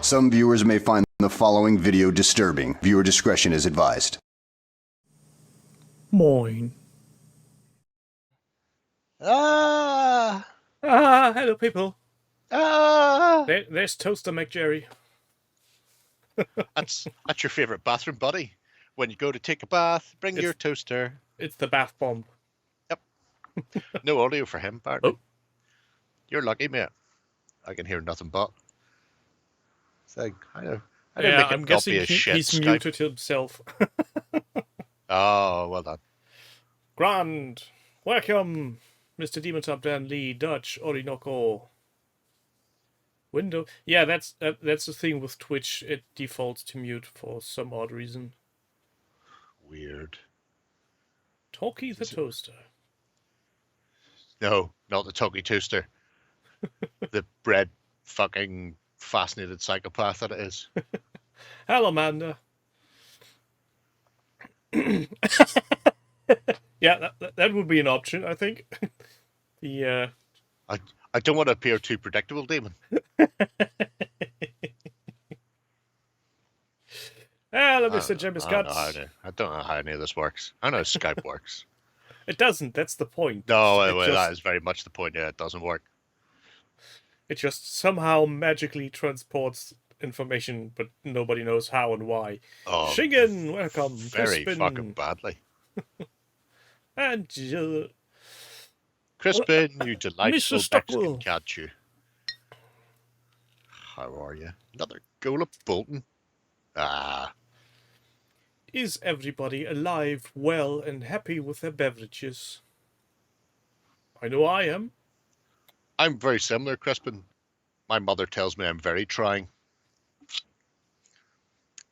Some viewers may find the following video disturbing. Viewer discretion is advised. Moin. Hello people. There's Toaster McJerry. That's your favourite bathroom buddy. When you go to take a bath, bring your toaster. It's the bath bomb. Yep. No audio for him, Barney. Oh. You're lucky, mate. I can hear nothing but. So, I'm guessing he's Skype. muted himself. Oh, well done. Grand. Welcome, Mr. Demon Top Dan Lee, Dutch, Orinoco. Window. Yeah, that's the thing with Twitch. It defaults to mute for some odd reason. Weird. Talkie the Toaster. No, not the Talkie Toaster. The bread fucking fascinated psychopath that it is. Hello, Amanda. Yeah, that would be an option, I think. I don't want to appear too predictable, Damon. Hello, Mr. Jimmy Scott. I don't know how any of this works. I know Skype works. It doesn't. That's the point. No, that is very much the point. Yeah, it doesn't work. It just somehow magically transports information, but nobody knows how and why. Oh, Shingen, welcome. Very Crispin. fucking badly. And Crispin, you delightful Mr. Stockwell. Mexican cat you. How are you? Another goal of Bolton. Is everybody alive, well, and happy with their beverages? I know I am. I'm very similar, Crispin. My mother tells me I'm very trying.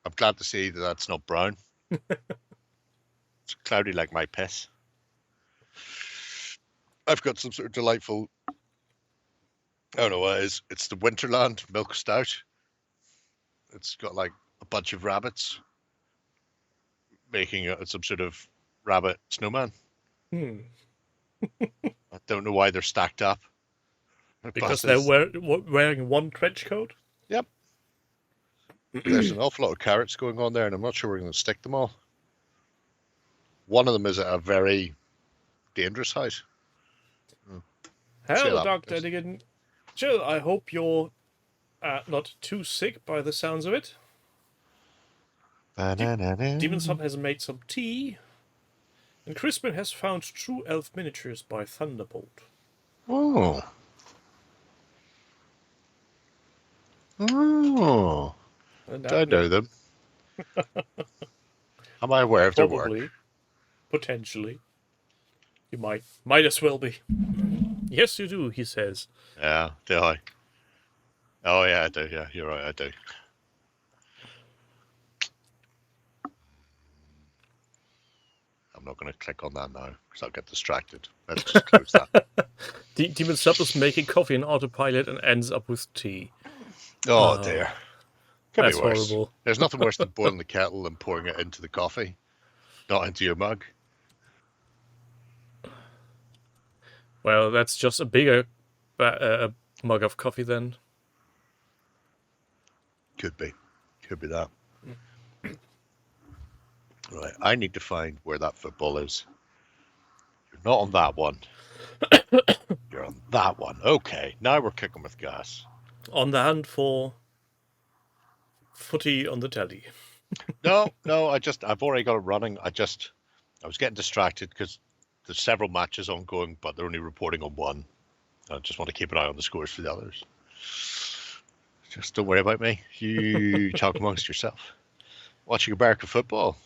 I'm glad to see that that's not brown. It's cloudy like my piss. I've got some sort of delightful, I don't know what it is. It's the Winterland milk stout. It's got like a bunch of rabbits making some sort of rabbit snowman. I don't know why they're stacked up. Because they're wearing one trench coat? Yep. There's an awful lot of carrots going on there, and I'm not sure we're going to stick them all. One of them is at a very dangerous height. Hello, Dr. Diggin. Jill, I hope you're not too sick by the sounds of it. Demon Sub has made some tea. And Crispin has found True Elf Miniatures by Thunderbolt. Oh. Oh. I know them. Am I aware of their work? Potentially. You might as well be. Yes, you do, he says. Yeah, do I? Oh, yeah, I do. Yeah, you're right, I do. I'm not going to click on that now, because I'll get distracted. Let's just close that. Demon Sub is making coffee in autopilot and ends up with tea. Oh, dear. Could that's be worse. Horrible. There's nothing worse than boiling the kettle and pouring it into the coffee, not into your mug. Well, that's just a bigger mug of coffee then. Could be that. Right, I need to find where that football is. You're not on that one. You're on that one. Okay, now we're kicking with gas. On the hand for footy on the telly. No, I've already got it running. I was getting distracted because there's several matches ongoing, but they're only reporting on one. I just want to keep an eye on the scores for the others. Just don't worry about me. You talk amongst yourself. Watching American football.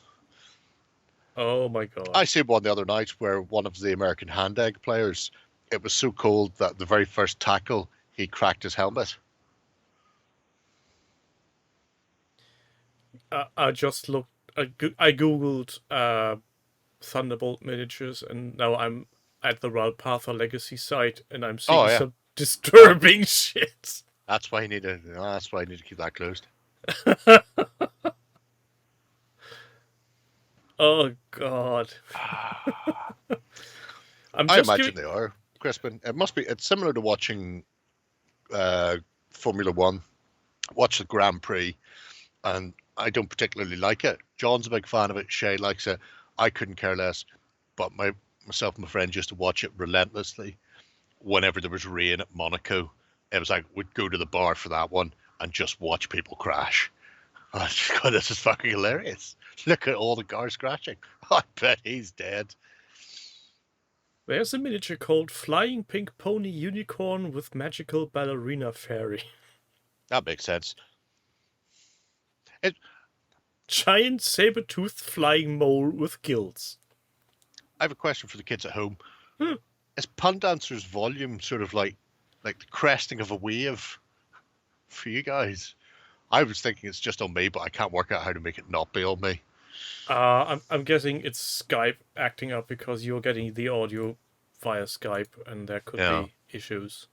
Oh my god. I seen one the other night where one of the American hand egg players, it was so cold that the very first tackle, he cracked his helmet. I just looked, I googled Thunderbolt miniatures, and now I'm at the Ralpatha Legacy site, and I'm seeing some disturbing shit. That's why I need to keep that closed. Oh god. I imagine they are, Crispin. It's similar to watching Formula One. watch the Grand Prix, and I don't particularly like it. John's a big fan of it. Shay likes it. I couldn't care less. But myself and my friend used to watch it relentlessly. Whenever there was rain at Monaco, it was like we'd go to the bar for that one and just watch people crash. I just go, this is fucking hilarious. Look at all the cars crashing. I bet he's dead. There's a miniature called Flying Pink Pony Unicorn with Magical Ballerina Fairy. That makes sense. Giant saber-toothed flying mole with gills. I have a question for the kids at home. Is Pun Dancer's volume sort of like the cresting of a wave for you guys? I was thinking it's just on me, but I can't work out how to make it not be on me. I'm guessing it's Skype acting up because you're getting the audio via Skype, and there could be issues.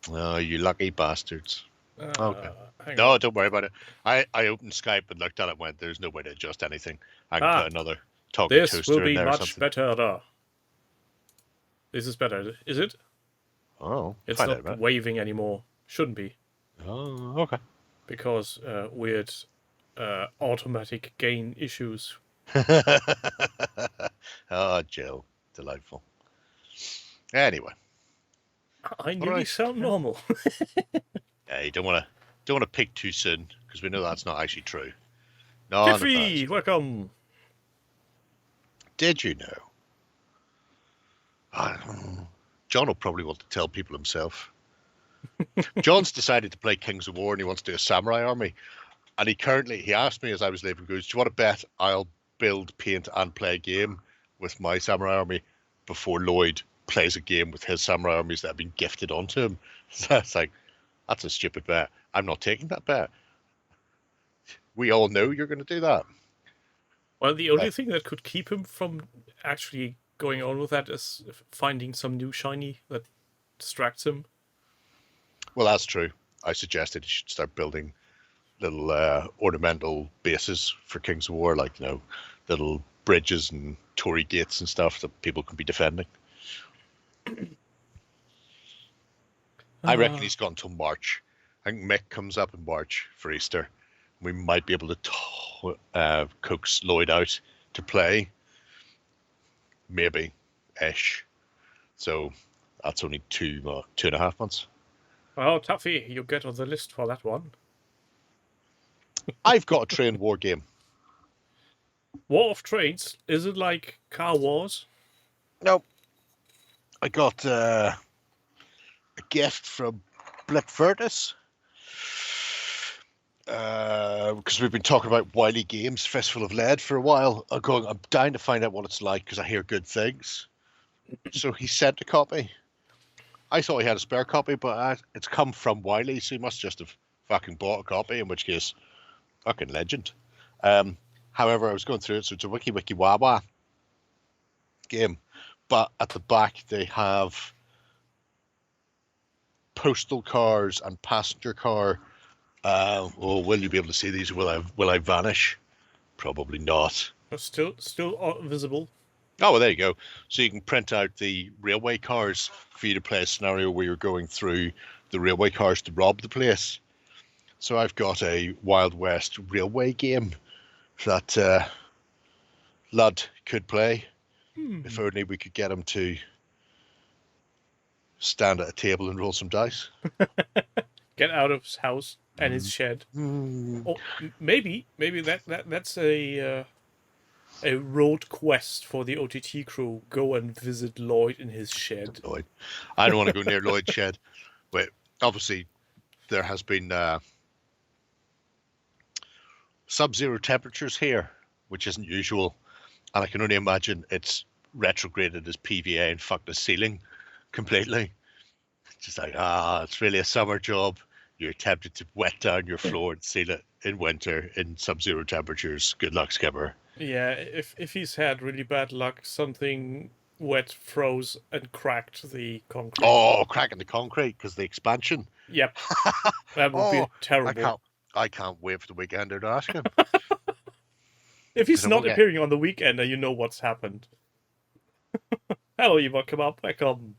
Oh, you lucky bastards. Okay. Hang No, on. don't worry about it. I opened Skype and looked at it and went, there's no way to adjust anything. I can put another talking This toaster will in be there or much something. better. This is better, is it? Oh, It's find not out about it. waving anymore. Shouldn't be. Oh, okay. Because weird automatic gain issues. Oh, Jill. Delightful. Anyway. I nearly sound normal. Yeah, you don't want to peak too soon, because we know that's not actually true. No, Tiffy, welcome. Did you know? John will probably want to tell people himself. John's decided to play Kings of War and he wants to do a samurai army. And he asked me as I was leaving, goes, do you want to bet I'll build, paint and play a game with my samurai army before Lloyd plays a game with his samurai armies that have been gifted onto him? So it's like, that's a stupid bet. I'm not taking that bet. We all know you're going to do that. Well, the only thing that could keep him from actually going on with that is finding some new shiny that distracts him. Well, that's true. I suggested he should start building little ornamental bases for Kings of War, like, little bridges and Tory gates and stuff that people can be defending. I reckon he's gone till March. I think Mick comes up in March for Easter. We might be able to coax Lloyd out to play. Maybe-ish. So that's only 2.5 months. Well, Tuffy, you get on the list for that one. I've got a train war game. War of Trains? Is it like Car Wars? No. I got a gift from Blickvertus. Because we've been talking about Wiley Games, Fistful of Lead, for a while. I'm dying to find out what it's like because I hear good things. So he sent a copy. I thought he had a spare copy, but it's come from Wiley, so he must just have fucking bought a copy, in which case, fucking legend. However, I was going through it, so it's a wiki wawa game. But at the back, they have postal cars and passenger car. Will you be able to see these? Will I vanish? Probably not. Still visible. Oh, well, there you go. So you can print out the railway cars for you to play a scenario where you're going through the railway cars to rob the place. So I've got a Wild West railway game that Lud could play. If only we could get him to stand at a table and roll some dice. Get out of his house and his shed. Or maybe that's a road quest for the OTT crew. Go and visit Lloyd in his shed. Lloyd. I don't want to go near Lloyd's shed. But obviously, there has been sub-zero temperatures here, which isn't usual. And I can only imagine it's retrograded as PVA and fucked the ceiling completely. It's just like, it's really a summer job. You're tempted to wet down your floor and seal it in winter in sub-zero temperatures. Good luck, Skipper. Yeah, if he's had really bad luck, something wet froze and cracked the concrete. Oh, cracking the concrete because the expansion. Yep. That would be terrible. I can't wait for the weekender to ask him. If he's not appearing on the weekender, you know what's happened. Hello, Eva, come up, welcome.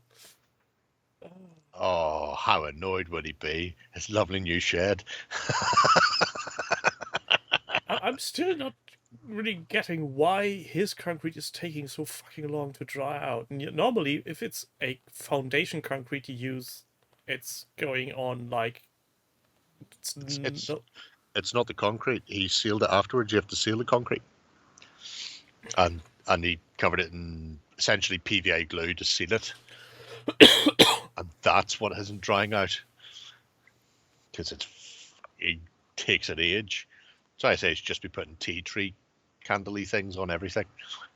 Oh, how annoyed would he be? His lovely new shed. I'm still not really getting why his concrete is taking so fucking long to dry out. And normally, if it's a foundation concrete you use, it's going on like It's no, it's not the concrete. He sealed it afterwards. You have to seal the concrete, and he covered it in essentially PVA glue to seal it, and that's what isn't drying out because it takes an age. So I say it's just be putting tea tree candle-y things on everything,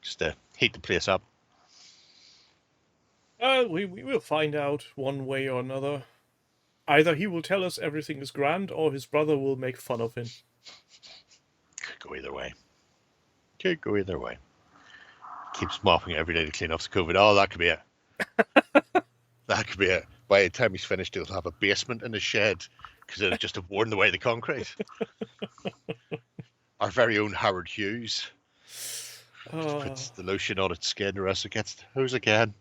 just to heat the place up. we will find out one way or another. Either he will tell us everything is grand, or his brother will make fun of him. Could go either way. Could go either way. Keeps mopping every day to clean off the COVID. Oh, that could be it. That could be it. By the time he's finished, he'll have a basement in his shed because it'll just have worn away the concrete. Our very own Howard Hughes just puts the lotion on its skin, or else it gets the hose again.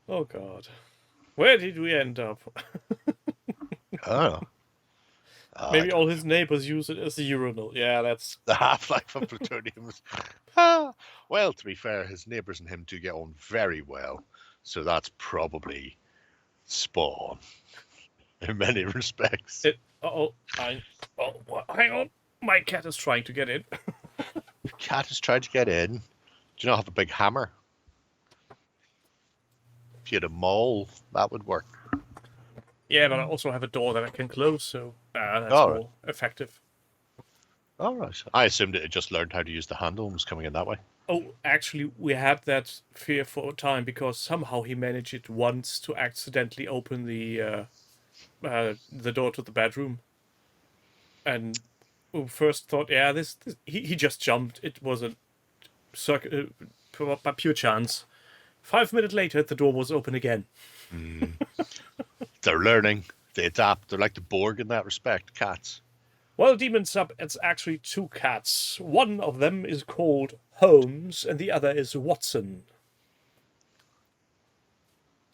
Oh God, where did we end up? Oh. Maybe all his neighbors use it as a urinal. Yeah, that's The half-life of plutonium. Well, to be fair, his neighbours and him do get on very well, so that's probably spot on in many respects. hang on. My cat is trying to get in. The cat is trying to get in. Do you not have a big hammer? If you had a maul, that would work. Yeah, but I also have a door that I can close, so that's more effective. All right. I assumed it had just learned how to use the handle and was coming in that way. Oh, actually, we had that fear for a time because somehow he managed it once to accidentally open the door to the bedroom, and we first thought, yeah, this he just jumped. It was a by pure chance. 5 minutes later, the door was open again. They're learning. They adapt. They're like the Borg in that respect. Cats. Well, Demon Sub, it's actually two cats. One of them is called Holmes, and the other is Watson.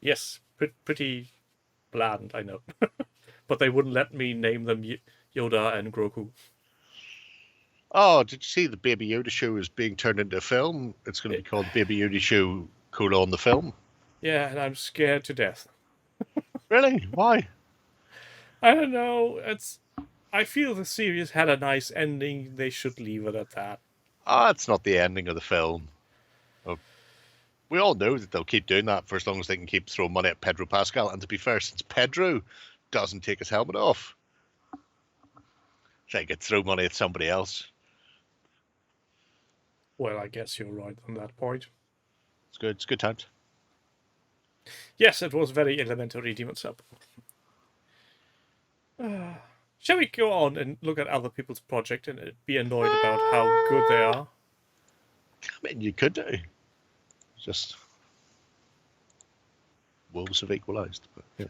Yes, pretty bland, I know. But they wouldn't let me name them Yoda and Grogu. Oh, did you see the Baby Yoda show is being turned into a film? It's going to be called Baby Yoda Show: the Film. Yeah, and I'm scared to death. Really? Why? I don't know. I feel the series had a nice ending. They should leave it at that. It's not the ending of the film. We all know that they'll keep doing that for as long as they can keep throwing money at Pedro Pascal. And to be fair, since Pedro doesn't take his helmet off, they could throw money at somebody else. Well, I guess you're right on that point. It's good. It's good times. Yes, it was very elementary, Demon Sub. Shall we go on and look at other people's project and be annoyed about how good they are? I mean, you could do. Just wolves have equalised. But yeah.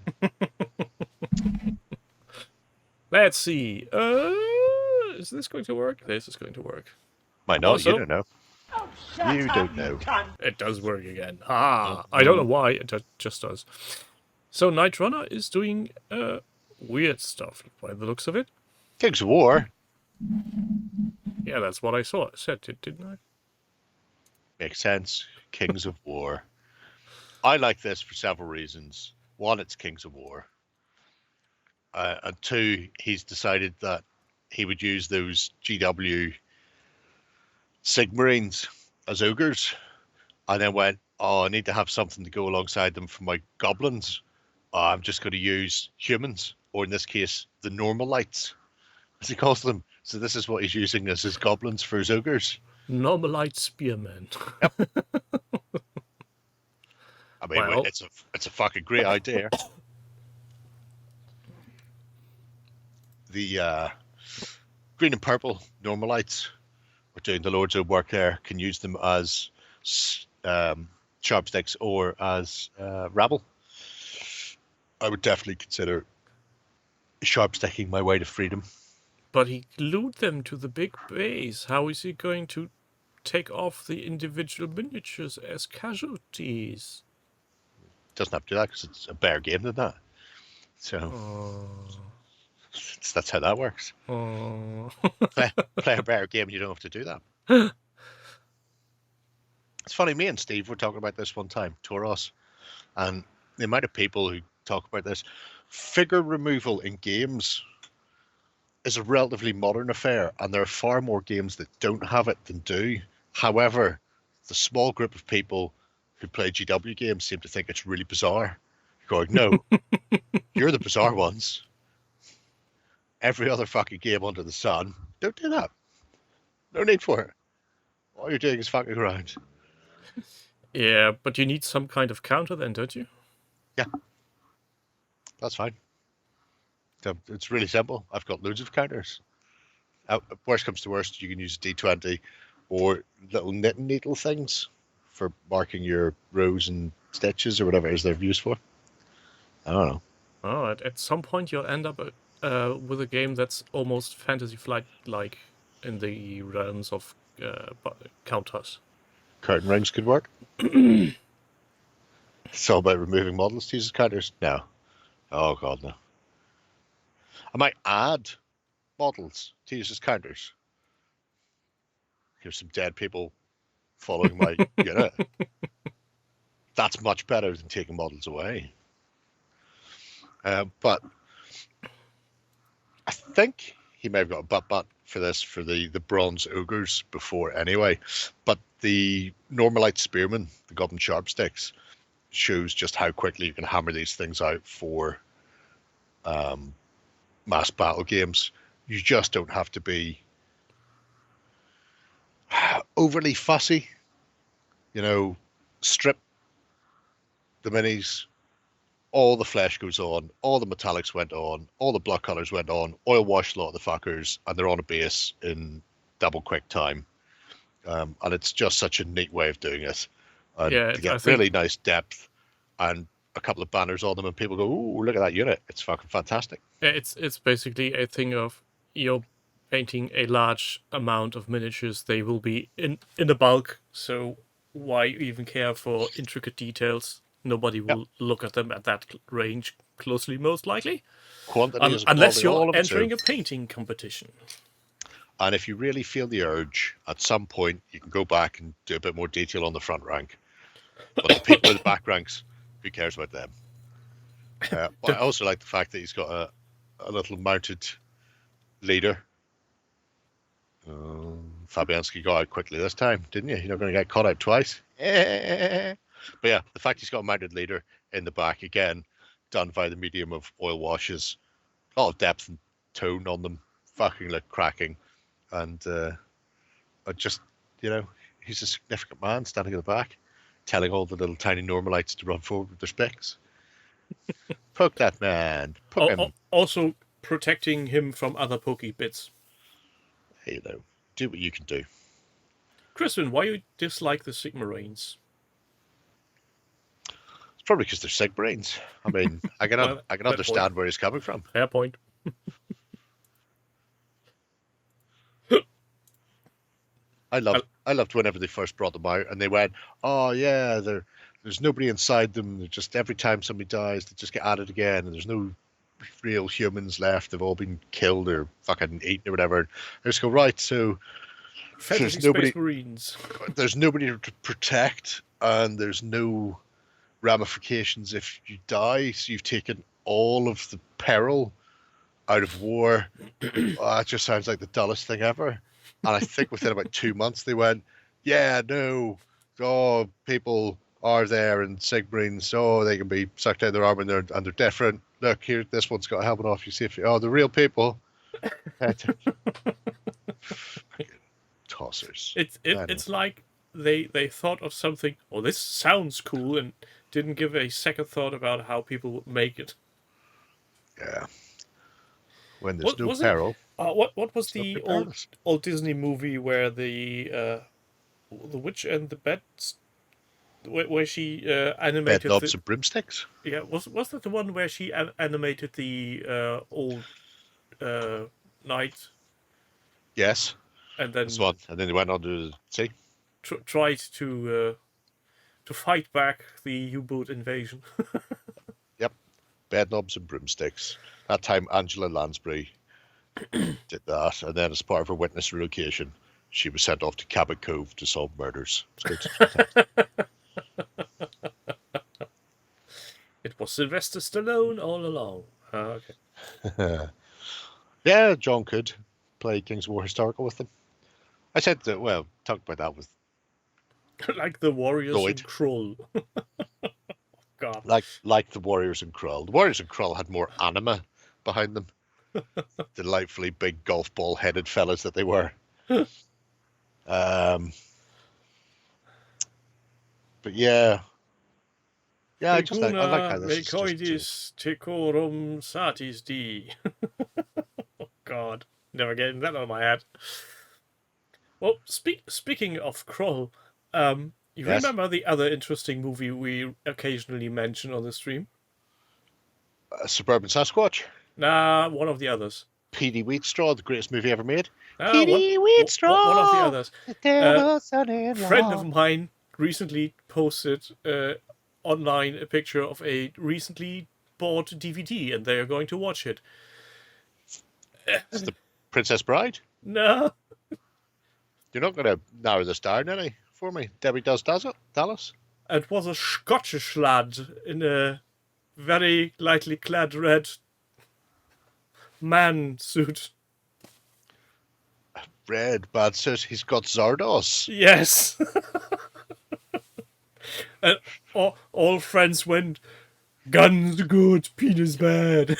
Let's see. Is this going to work? This is going to work. Might not. Also, you don't know. You don't know. It does work again. I don't know why. It just does. So Night Runner is doing weird stuff by the looks of it. Kings of War. Yeah, that's what I said it, didn't I? Makes sense. Kings of War. I like this for several reasons. One, it's Kings of War. And two, he's decided that he would use those GW Sigmarines as ogres, and then went, I need to have something to go alongside them for my goblins. I'm just going to use humans, or in this case, the Normalites, as he calls them. So this is what he's using as his goblins for his ogres. Normalite spearmen. Yep. I mean, Well, it's a fucking great idea. The green and purple Normalites are doing the Lord's own work there, can use them as sharpsticks or as rabble. I would definitely consider sharpsticking my way to freedom. But he glued them to the big base. How is he going to take off the individual miniatures as casualties? Doesn't have to do that because it's a better game than that. So Oh. that's how that works. Oh. Play a better game, and you don't have to do that. It's funny, me and Steve were talking about this one time, Toros, and the amount of people who talk about this. Figure removal in games is a relatively modern affair, and there are far more games that don't have it than do. However, the small group of people who play GW games seem to think it's really bizarre. Going, no, you're the bizarre ones. Every other fucking game under the sun, don't do that. No need for it. All you're doing is fucking around. Yeah, but you need some kind of counter then, don't you? Yeah, that's fine. So it's really simple. I've got loads of counters. Worst comes to worst, you can use D20 or little knit and needle things for marking your rows and stitches or whatever it is they're used for. I don't know. Oh, at some point you'll end up with a game that's almost Fantasy Flight-like in the realms of counters. Curtain rings could work. It's all about removing models to use as counters. No. Oh god, no. I might add models to use as counters. Here's some dead people following my unit. That's much better than taking models away. But I think he may have got a butt for this for the bronze ogres before anyway. But the Normalite Spearmen, the Goblin Sharpsticks, shows just how quickly you can hammer these things out for mass battle games. You just don't have to be overly fussy. You know, strip the minis, all the flesh goes on, all the metallics went on, all the block colors went on, oil wash a lot of the fuckers, and they're on a base in double quick time. And it's just such a neat way of doing it. And Yeah, to get really nice depth and a couple of banners on them, and people go, "Ooh, look at that unit! It's fucking fantastic." Yeah, it's basically a thing of you're painting a large amount of miniatures. They will be in the bulk, so why even care for intricate details? Nobody will look at them at that range closely, most likely. Quantity is Unless quality, all you're of it too. entering a painting competition. And if you really feel the urge, at some point, you can go back and do a bit more detail on the front rank. But the people in the back ranks, who cares about them? But I also like the fact that he's got a little mounted leader. Fabianski got out quickly this time, didn't you? You're not going to get caught out twice. But yeah, the fact he's got a mounted leader in the back, again, done by the medium of oil washes. A lot of depth and tone on them. Fucking look cracking. And just, he's a significant man standing in the back, telling all the little tiny normalites to run forward with their specs. Poke that man. Poke him. Also protecting him from other pokey bits. Hey, do what you can do. Crispin, why you dislike the Sigmarines? It's probably because they're sick brains. I mean, I can understand where he's coming from. Fair point. I loved whenever they first brought them out, and they went, "Oh yeah, there's nobody inside them. They're just every time somebody dies, they just get added again, and there's no real humans left. They've all been killed or fucking eaten or whatever." I just go, right, so Fantasy Space Marines. There's nobody to protect, and there's no ramifications if you die. So you've taken all of the peril out of war. It just sounds like the dullest thing ever. And I think within about 2 months they went, yeah, no, people are there and Sigmarines, they can be sucked out of their armor and they're different. Look, here, this one's got a helmet off. You see if they're real people. Tossers. It's like they thought of something. Oh, this sounds cool, and didn't give a second thought about how people would make it. Yeah. When there's no peril. What was the old Disney movie where the witch and the bats, where she animated Bedknobs and broomsticks? Yeah, was that the one where she animated the old knight? Yes. And then this one, and then they went on to see. Tried to fight back the U-boat invasion. Yep. Bedknobs and broomsticks. That time Angela Lansbury did that, and then as part of her witness relocation, she was sent off to Cabot Cove to solve murders. It's good. It was Sylvester Stallone all along. Okay. Yeah, John could play Kings of War Historical with them. I said that, well, talked about that with Like the Warriors Lloyd. and Krull. God. Like the Warriors and Krull. The Warriors and Krull had more anima behind them. Delightfully big golf ball headed fellas that they were. But yeah. Yeah, I like how this is just Ticorum Satis D. Oh God. Never getting that out of my head. Well, speaking of Krull, you Yes. remember the other interesting movie we occasionally mention on the stream? Suburban Sasquatch. Nah, one of the others. P.D. Wheatstraw, the greatest movie ever made. P.D. Wheatstraw. One of the others. The devil's A friend of mine recently posted online a picture of a recently bought DVD, and they are going to watch it. It's the Princess Bride. No. You're not going to narrow this down any for me. Debbie Does Dallas. It was a Scottish lad in a very lightly clad red man suit. Red bad says he's got Zardos. Yes. And all friends went, guns good, penis bad.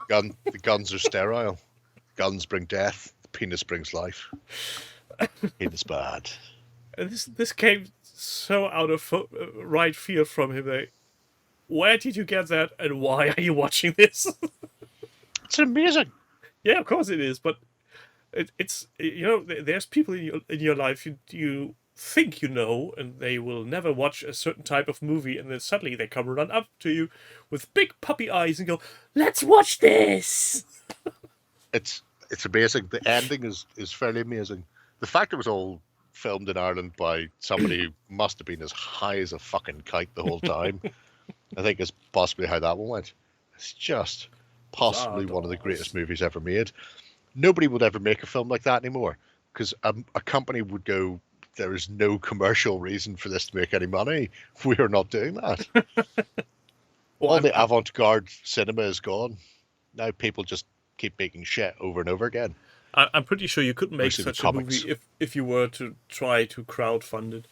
The guns are sterile. Guns bring death. The penis brings life. Penis bad. And this came so out of right field from him. Like, where did you get that, and why are you watching this? It's amazing. Yeah, of course it is, but it's there's people in your life you think you know, and they will never watch a certain type of movie, and then suddenly they come run up to you with big puppy eyes and go, "Let's watch this." It's amazing. The ending is fairly amazing. The fact it was all filmed in Ireland by somebody who must have been as high as a fucking kite the whole time, I think is possibly how that one went. It's just possibly one of the greatest movies ever made. Nobody would ever make a film like that anymore, because a company would go, there is no commercial reason for this to make any money. We are not doing that. All the avant-garde cinema is gone. Now people just keep making shit over and over again. I'm pretty sure you couldn't make Mostly such a comics. movie if you were to try to crowdfund it.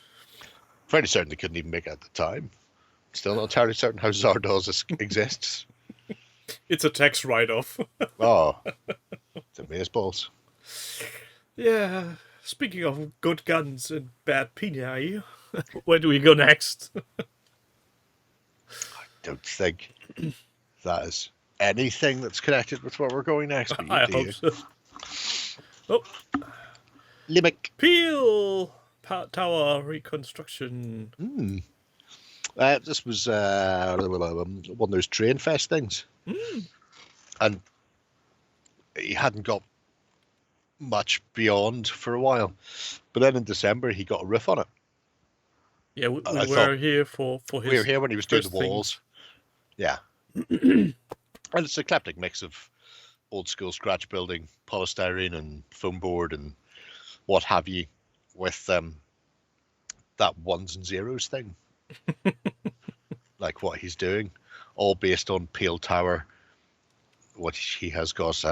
Fairly certain they couldn't even make it at the time. Still not entirely certain how Zardoz exists. It's a tax write-off. Oh, it's amazeballs. Yeah. Speaking of good guns and bad peni, where do we go next? Don't think that is anything that's connected with where we're going next. But I hope so. Oh, Limerick. Peel Tower reconstruction. This was one of those train fest things. And he hadn't got much beyond for a while. But then in December, he got a roof on it. Yeah, we were here for his... We were here when he was doing the walls. Yeah. And it's an eclectic mix of old school scratch building, polystyrene and foam board and what have you, with that ones and zeros thing. Like what he's doing, all based on Peel Tower, what he has got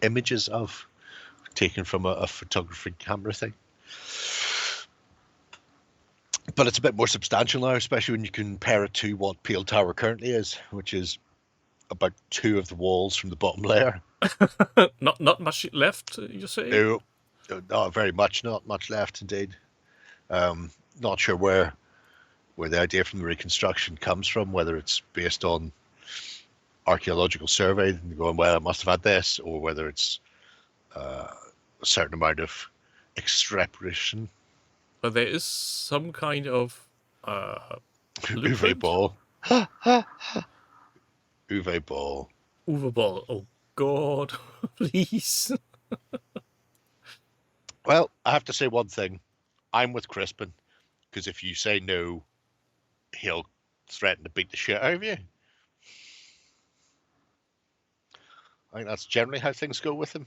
images of taken from a photography camera thing. But it's a bit more substantial now, especially when you compare it to what Peel Tower currently is, which is about 2 of the walls from the bottom layer. Not much left, you say? No, not very much. Not much left, indeed. Not sure where the idea from the reconstruction comes from, whether it's based on archaeological survey and going, well, it must have had this, or whether it's a certain amount of extrapolation. But there is some kind of Uwe ball. Uwe ball. Uwe ball. Oh God, please. Well, I have to say one thing. I'm with Crispin, because if you say no, he'll threaten to beat the shit out of you. I think that's generally how things go with him.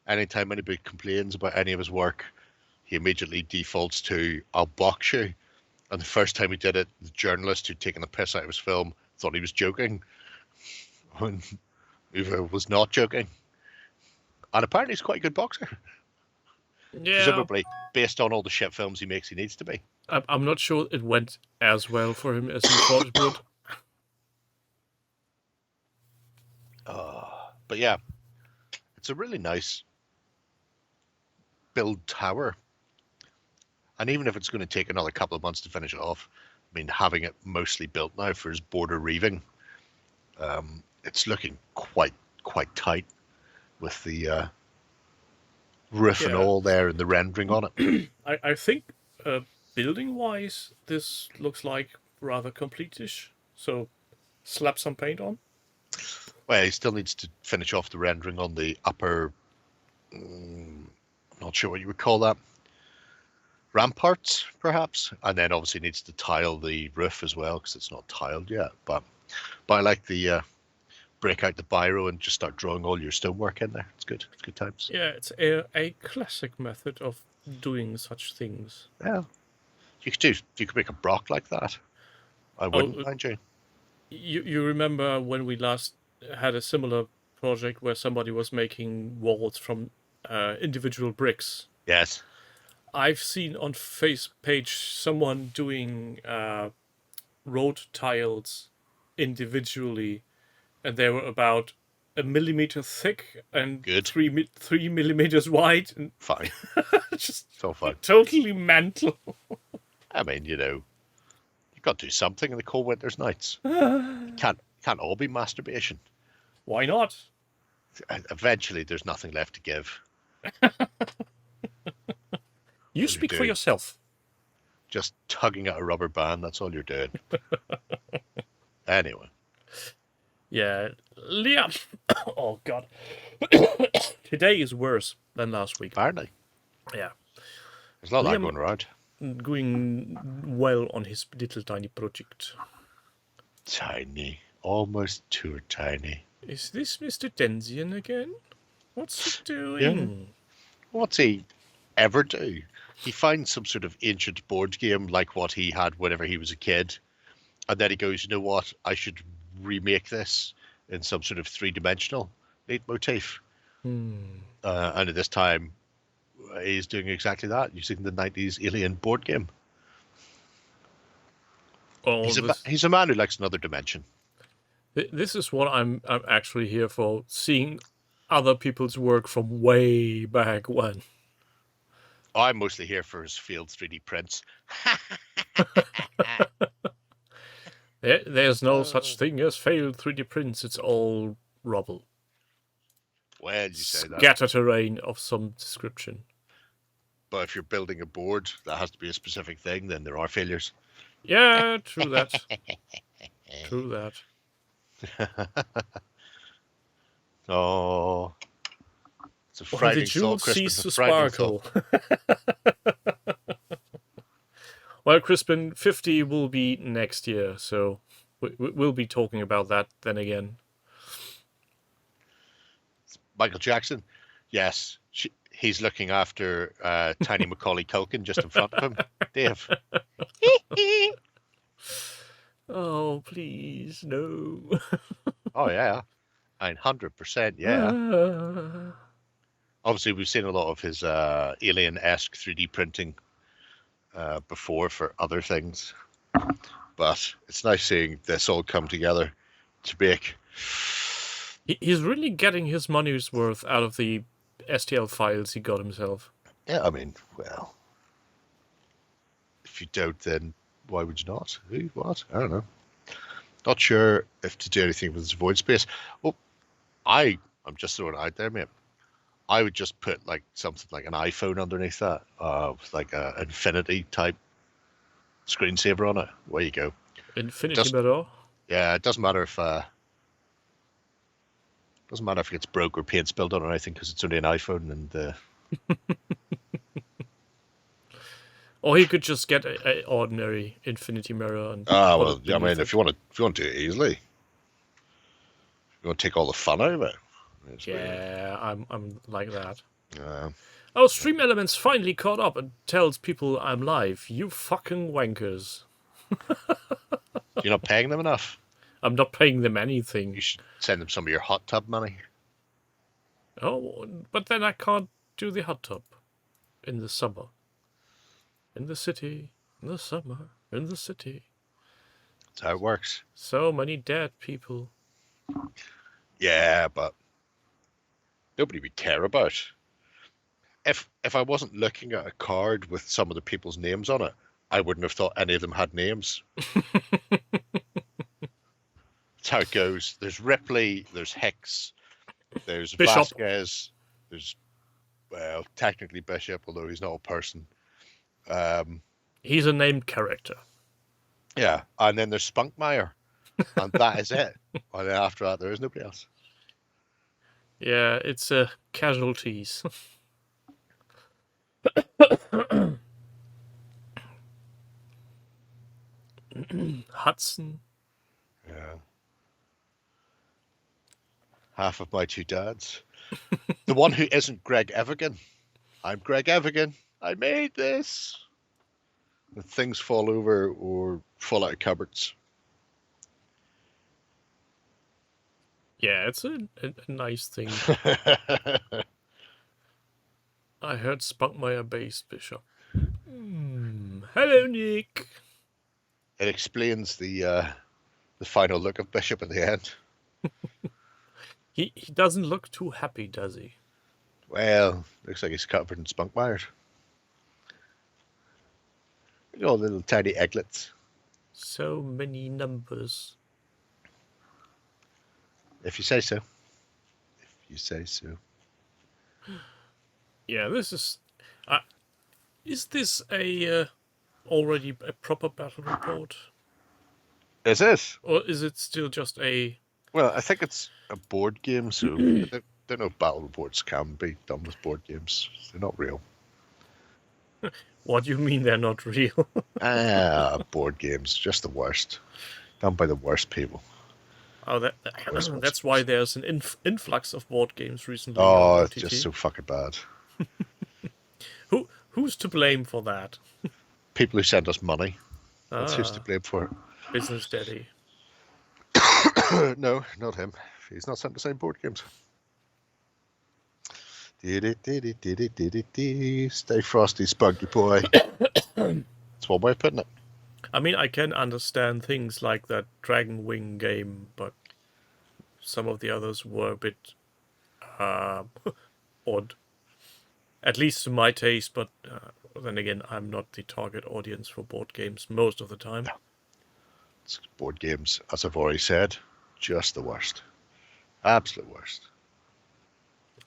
Anytime anybody complains about any of his work, he immediately defaults to, I'll box you. And the first time he did it, the journalist who'd taken the piss out of his film thought he was joking, when Uwe was not joking. And apparently he's quite a good boxer. Yeah, Presumably, based on all the shit films he makes, he needs to be. I'm not sure it went as well for him as he thought it would. But yeah, it's a really nice build tower. And even if it's going to take another couple of months to finish it off, I mean, having it mostly built now for his border reeving, it's looking quite tight with the roof and all there and the rendering on it. I think building-wise, this looks like rather complete-ish. So slap some paint on. Well, he still needs to finish off the rendering on the upper, not sure what you would call that, ramparts, perhaps. And then obviously needs to tile the roof as well, because it's not tiled yet. But I like the break out the biro and just start drawing all your stonework in there. It's good. It's good times. Yeah, it's a classic method of doing such things. Yeah. You could make a Brock like that. I wouldn't mind you. You remember when we last had a similar project where somebody was making walls from individual bricks? Yes. I've seen on page someone doing road tiles individually, and they were about 1 millimeter thick and Good. 3 millimeters wide. And Fine. just So fine. totally mental. I mean, you've got to do something in the cold winter's nights. Can't all be masturbation. Why not? Eventually, there's nothing left to give. You speak for yourself. Just tugging at a rubber band, that's all you're doing. Anyway. Yeah, Liam. Oh, God. Today is worse than last week. Apparently. Yeah. There's a lot of that Liam- going around. Going well on his little tiny project. Tiny. Almost too tiny. Is this Mr. Denzian again? What's he doing? What's he ever do? He finds some sort of ancient board game like what he had whenever he was a kid. And then he goes, you know what? I should remake this in some sort of three-dimensional leitmotif. And at this time, he's doing exactly that, using the 90s Alien board game. Oh, He's a man who likes another dimension. This is what I'm actually here for, seeing other people's work from way back when. I'm mostly here for his failed 3D prints. There's no such thing as failed 3D prints. It's all rubble. Well, you say that. Scatter terrain of some description. But if you're building a board that has to be a specific thing, then there are failures. Yeah, true that. True that. Oh, it's a Why frightening the jewel thought, Crispin. cease A to frightening sparkle. thought. Well, Crispin, 50 will be next year, so we'll be talking about that then again. Michael Jackson, yes, he's looking after tiny Macaulay Culkin just in front of him. Dave. Oh, please, no. Oh, yeah. 100%, yeah. Obviously, we've seen a lot of his alien-esque 3D printing before for other things. But it's nice seeing this all come together to make... He's really getting his money's worth out of the STL files he got himself. Yeah, I mean, well... If you don't, then why would you not? Who? What? I don't know. Not sure if to do anything with this void space. Well, I'm just throwing it out there, mate. I would just put like something like an iPhone underneath that, with like a infinity type screensaver on it. Away you go. Infinity Mirror? Yeah, it doesn't matter if it gets broke or paint spilled on or anything, because it's only an iPhone and. Or he could just get an ordinary infinity mirror and. Well, I mean, if you want to do it easily, if you want to take all the fun out of it, It's weird. Yeah, I'm like that. Uh, Oh, Stream Elements finally caught up and tells people I'm live. You fucking wankers. you're not paying them enough. I'm not paying them anything. You should send them some of your hot tub money. Oh, but then I can't do the hot tub in the summer. In the city, in the summer, in the city. That's how it works. So many dead people. Yeah, but nobody would care about. If I wasn't looking at a card with some of the people's names on it, I wouldn't have thought any of them had names. That's how it goes. There's Ripley, there's Hicks, there's Bishop. Vasquez, there's, well, technically Bishop, although he's not a person. He's a named character. Yeah, and then there's Spunkmeyer, and that is it. And then after that, there is nobody else. Yeah, it's casualties. Hudson. Yeah. Half of my two dads. The one who isn't Greg Evigan. I'm Greg Evigan. I made this. And things fall over or fall out of cupboards. Yeah, it's a nice thing. I heard Spunkmeyer based Bishop. Hello, Nick. It explains the final look of Bishop at the end. He doesn't look too happy, does he? Well, looks like he's covered in Spunkmeyer. Look at all the little tiny egglets. So many numbers. If you say so. If you say so. Yeah, this is... is this a already a proper battle report? Is it? Or is it still just a... Well, I think it's a board game, so I don't know if battle reports can be done with board games. They're not real. What do you mean they're not real? Board games, just the worst. Done by the worst people. Oh, that's why there's an influx of board games recently. Oh, on it's just so fucking bad. Who's to blame for that? People who send us money. That's who's to blame for Business daddy. it. No, not him. He's not sent us any board games. Stay frosty, spunky boy. That's one way of putting it. I mean, I can understand things like that Dragon Wing game, but some of the others were a bit odd. At least to my taste, but then again, I'm not the target audience for board games most of the time. It's board games, as I've already said, just the worst. Absolute worst.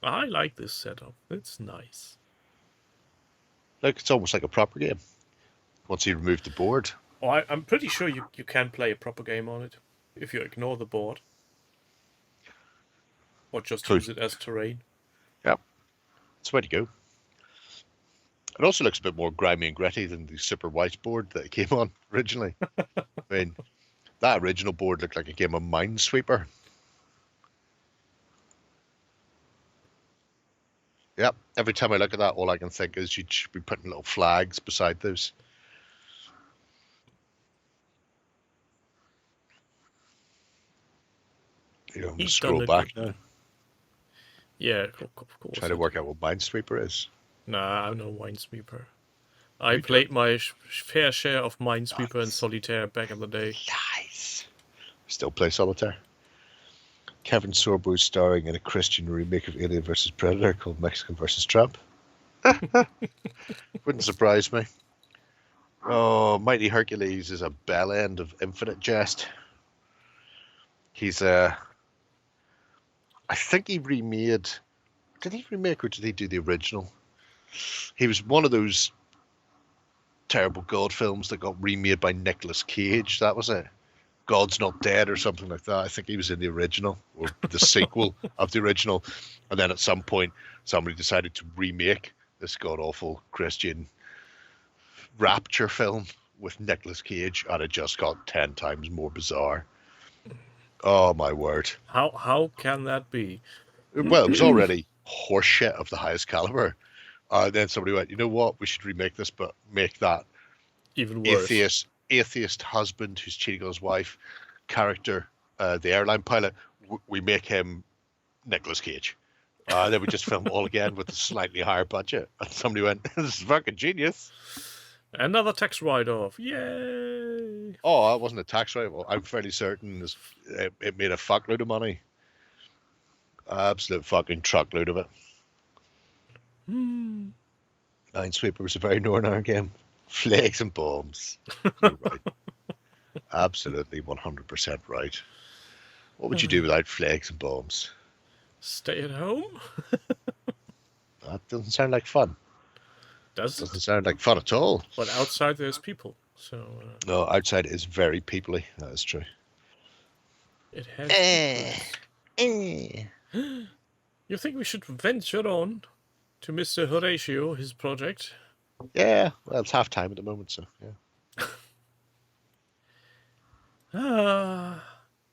I like this setup. It's nice. Look, it's almost like a proper game. Once you remove the board. Oh, I'm pretty sure you can play a proper game on it if you ignore the board. Or just use it as terrain. Yeah, it's the way to go. It also looks a bit more grimy and gritty than the Super White board that it came on originally. I mean, that original board looked like a game of Minesweeper. Yep, every time I look at that, all I can think is you should be putting little flags beside those. You know, He's scroll done back it. now. Yeah, of course. Try to work out what Minesweeper is. Nah, I'm no Minesweeper. I played my fair share of Minesweeper and Solitaire back in the day. Nice. Still play Solitaire. Kevin Sorbo starring in a Christian remake of Alien vs. Predator called Mexican vs. Trump. Wouldn't surprise me. Oh, Mighty Hercules is a bell end of infinite jest. He's I think he remade... Did he remake or did he do the original? He was one of those terrible God films that got remade by Nicolas Cage. That was it. God's Not Dead or something like that. I think he was in the original or the sequel of the original. And then at some point, somebody decided to remake this god-awful Christian rapture film with Nicolas Cage, and it just got 10 times more bizarre. Oh, my word. How can that be? Well, it was already horseshit of the highest caliber. Then somebody went, you know what? We should remake this, but make that Even worse. atheist husband who's cheating on his wife character, the airline pilot. We make him Nicolas Cage. Then we just film all again with a slightly higher budget. And somebody went, "This is fucking genius." Another tax write-off. Yay! Oh, that wasn't a tax write-off. I'm fairly certain it made a fuckload of money. Absolute fucking truckload of it. Minesweeper was a very Northern game. Flakes and bombs. You're right. Absolutely 100% right. What would you do without flakes and bombs? Stay at home? That doesn't sound like fun. Doesn't sound like fun at all. But outside there's people, so... No, outside is very peoply. That is true. It has... You think we should venture on to Mr. Horatio, his project? Yeah, well, it's half time at the moment, so yeah.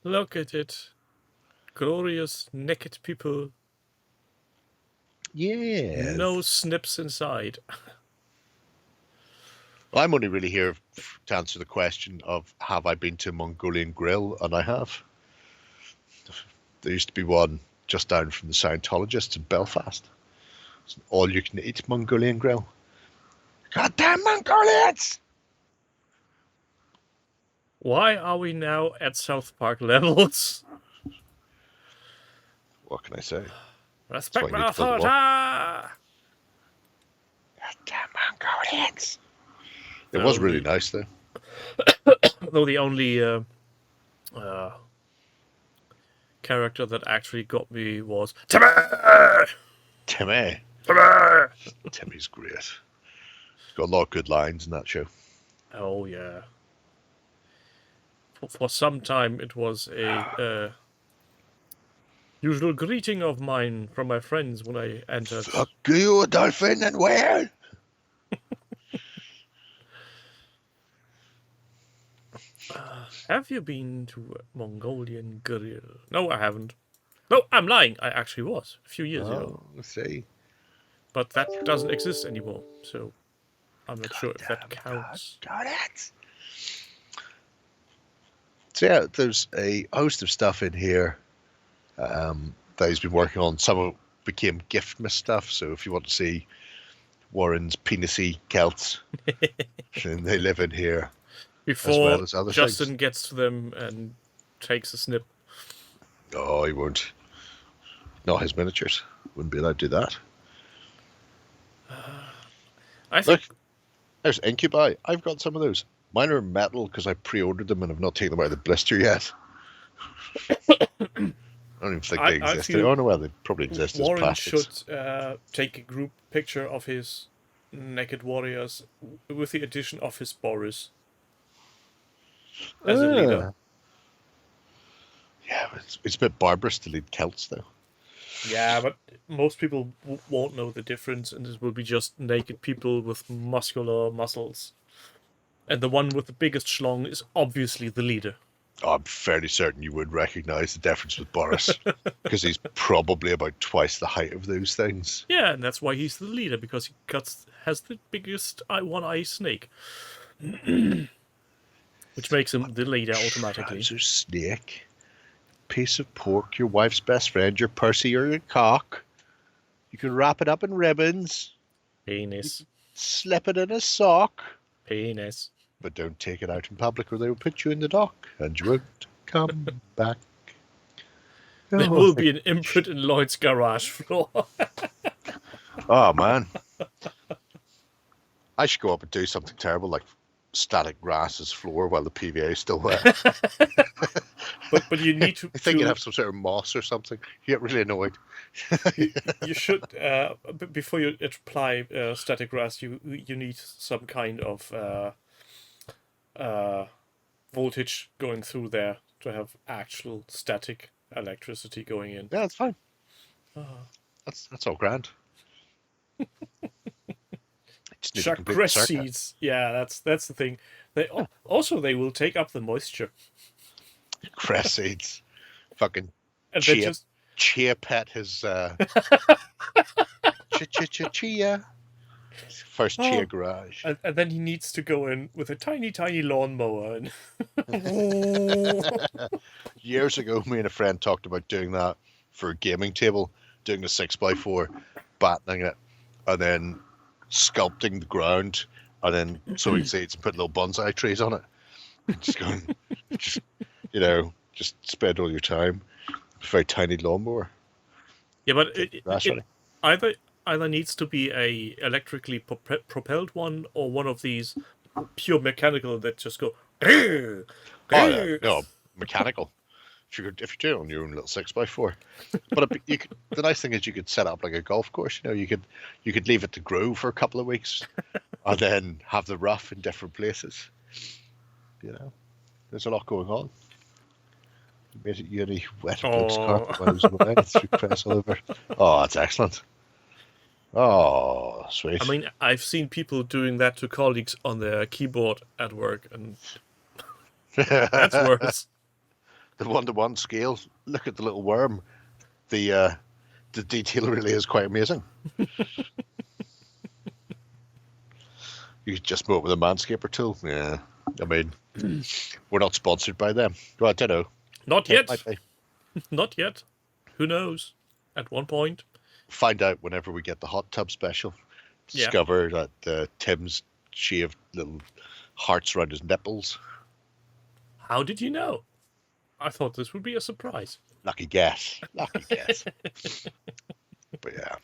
Look at it. Glorious naked people. Yeah. No snips inside. Well, I'm only really here to answer the question of have I been to Mongolian Grill, and I have. There used to be one just down from the Scientologists in Belfast. It's an all-you-can-eat Mongolian Grill. Goddamn Mongolians! Why are we now at South Park levels? What can I say? Respect That's why my you need to fill the authority! Goddamn Mongolians! It was really nice, though. Though the only character that actually got me was Timmy! Timmy. Timmy! Timmy's great. He's got a lot of good lines in that show. Oh, yeah. For some time, it was a usual greeting of mine from my friends when I entered. Fuck you, dolphin, and where? Have you been to Mongolian Grill? No, I haven't. No, I'm lying. I actually was a few years ago. Let's see. But that doesn't exist anymore, so I'm not sure if that counts. Got it. So yeah, there's a host of stuff in here that he's been working on. Some of it became Giftmas stuff, so if you want to see Warren's penisy Celts, then they live in here. Before as well as other Justin things. gets to them and takes a snip. Oh, he won't. Not his miniatures. Wouldn't be allowed to do that. I think... Look, there's Incubi. I've got some of those. Mine are metal because I pre-ordered them and have not taken them out of the blister yet. I don't even think they exist. I don't know whether they probably exist as Warren plastics. should take a group picture of his naked warriors with the addition of his Boris as a leader. Yeah, it's a bit barbarous to lead Celts, though. Yeah, but most people won't know the difference, and it will be just naked people with muscular muscles. And the one with the biggest schlong is obviously the leader. Oh, I'm fairly certain you would recognise the difference with Boris, because he's probably about twice the height of those things. Yeah, and that's why he's the leader, because he has the biggest one-eye snake. Which makes him the leader automatically. Trouser snake, piece of pork, your wife's best friend, your Percy or your cock. You can wrap it up in ribbons. Penis. Slip it in a sock. Penis. But don't take it out in public or they will put you in the dock and you won't come back. There will be an imprint in Lloyd's garage floor. Oh, man. I should go up and do something terrible like static grass as floor while the PVA is still wet. but you need to... I think you'd have some sort of moss or something. You get really annoyed. you should, before you apply static grass, you need some kind of voltage going through there to have actual static electricity going in. Yeah, that's fine. That's all grand. Chakra seeds. Yeah, that's the thing. They they will take up the moisture. Cress seeds. Fucking and chia. Chia pet his Chia. First Chia Oh. garage. And then he needs to go in with a tiny, tiny lawnmower. Years ago, me and a friend talked about doing that for a gaming table, doing a 6x4, battening it, and then sculpting the ground, and then sowing seeds and putting little bonsai trees on it. Just going, just spend all your time with a very tiny lawnmower. Yeah, but it either needs to be a electrically propelled one or one of these pure mechanical that just go. Oh yeah, no, mechanical. If you're doing it on your own little 6x4, but the nice thing is you could set up like a golf course. You could leave it to grow for a couple of weeks, and then have the rough in different places. There's a lot going on. You only wet Brooks carpet when I was away through press all over. Oh, that's excellent. Oh, sweet. I mean, I've seen people doing that to colleagues on their keyboard at work, and that's worse. The 1-to-1 scale. Look at the little worm. The detail really is quite amazing. You could just mow it with a manscaper tool. Yeah, I mean, we're not sponsored by them. Well, I don't know. Not yet. Not yet. Who knows? At one point. Find out whenever we get the hot tub special. Discover that Tim's shaved little hearts around his nipples. How did you know? I thought this would be a surprise. Lucky guess. Lucky guess. But yeah,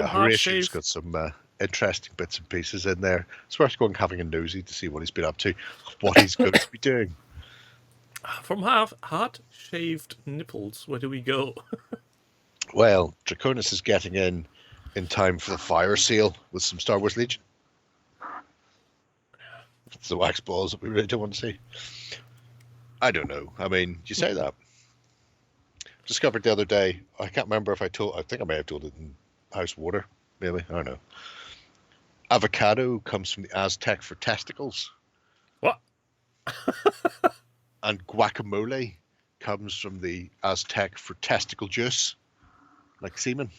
Horatio's got some interesting bits and pieces in there. It's worth going having a nosy to see what he's been up to, what he's going to be doing. From heart-shaved nipples, where do we go? Well, Draconis is getting in time for the fire sale with some Star Wars Legion. It's the wax balls that we really don't want to see. I don't know. I mean, you say that. Discovered the other day, I can't remember if I think I may have told it in House Water, maybe. I don't know. Avocado comes from the Aztec for testicles. What? And guacamole comes from the Aztec for testicle juice, like semen.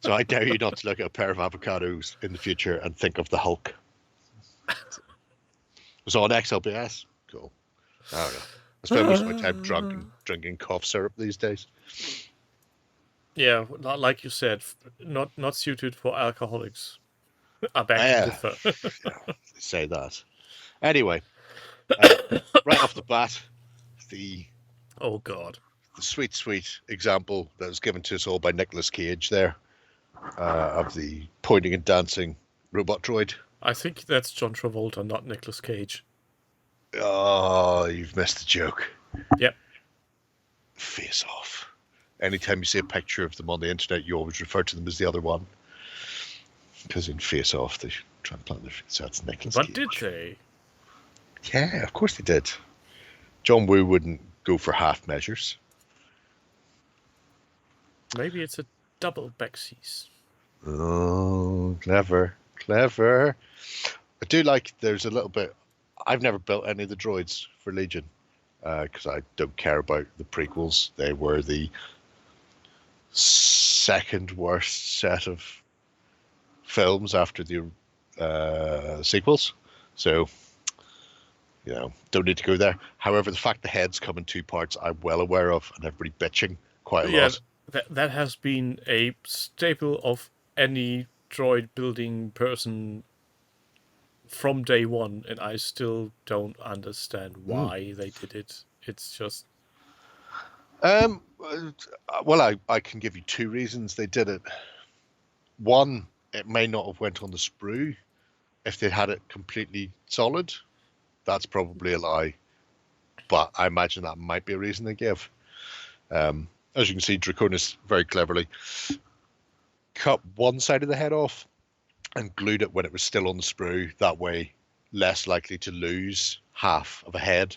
So I dare you not to look at a pair of avocados in the future and think of the Hulk. Was on XLBS. Cool. I don't know. I spend most of my time drinking cough syrup these days. Yeah, like you said, not suited for alcoholics. I beg to differ. Yeah, say that. Anyway, right off the bat, the sweet example that was given to us all by Nicolas Cage there of the pointing and dancing robot droid. I think that's John Travolta, not Nicolas Cage. Oh, you've missed the joke. Yep. Face Off. Anytime you see a picture of them on the internet, you always refer to them as the other one. Because in Face Off, they try and plant their face. So that's Nicolas Cage. But did they? Yeah, of course they did. John Woo wouldn't go for half measures. Maybe it's a double backseas. Oh, clever. I do like there's a little bit. I've never built any of the droids for Legion because I don't care about the prequels. They were the second worst set of films after the sequels. So, don't need to go there. However, the fact the heads come in two parts, I'm well aware of, and everybody bitching quite a lot. That has been a staple of any droid building person from day one, and I still don't understand why they did it. It's just... Well, I can give you two reasons they did it. One, it may not have went on the sprue if they had it completely solid. That's probably a lie, but I imagine that might be a reason they give. As you can see, Draconis very cleverly cut one side of the head off and glued it when it was still on the sprue. That way, less likely to lose half of a head.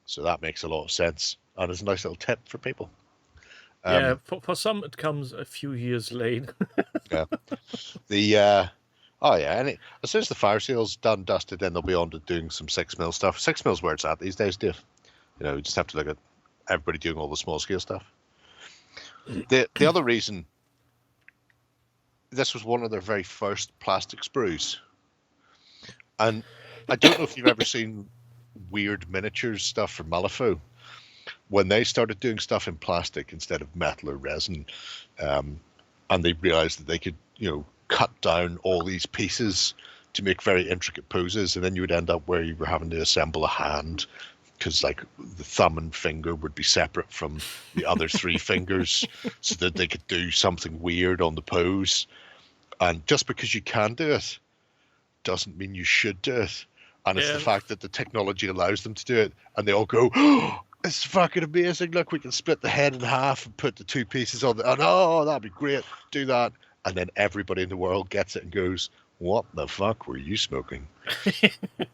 So that makes a lot of sense. And it's a nice little tip for people. For some, it comes a few years late. Yeah. And as soon as the fire sale's done, dusted, then they'll be on to doing some 6mm stuff. 6mm where it's at these days, Dave. You just have to look at everybody doing all the small scale stuff. The other reason, this was one of their very first plastic sprues. And I don't know if you've ever seen weird miniatures stuff from Malifaux. When they started doing stuff in plastic instead of metal or resin, and they realized that they could, cut down all these pieces to make very intricate poses, and then you would end up where you were having to assemble a hand because, like, the thumb and finger would be separate from the other three fingers so that they could do something weird on the pose. And just because you can do it doesn't mean you should do it. And it's the fact that the technology allows them to do it, and they all go, "Oh, it's fucking amazing! Look, we can split the head in half and put the two pieces on the. Oh, that'd be great! Do that!" And then everybody in the world gets it and goes, "What the fuck were you smoking?"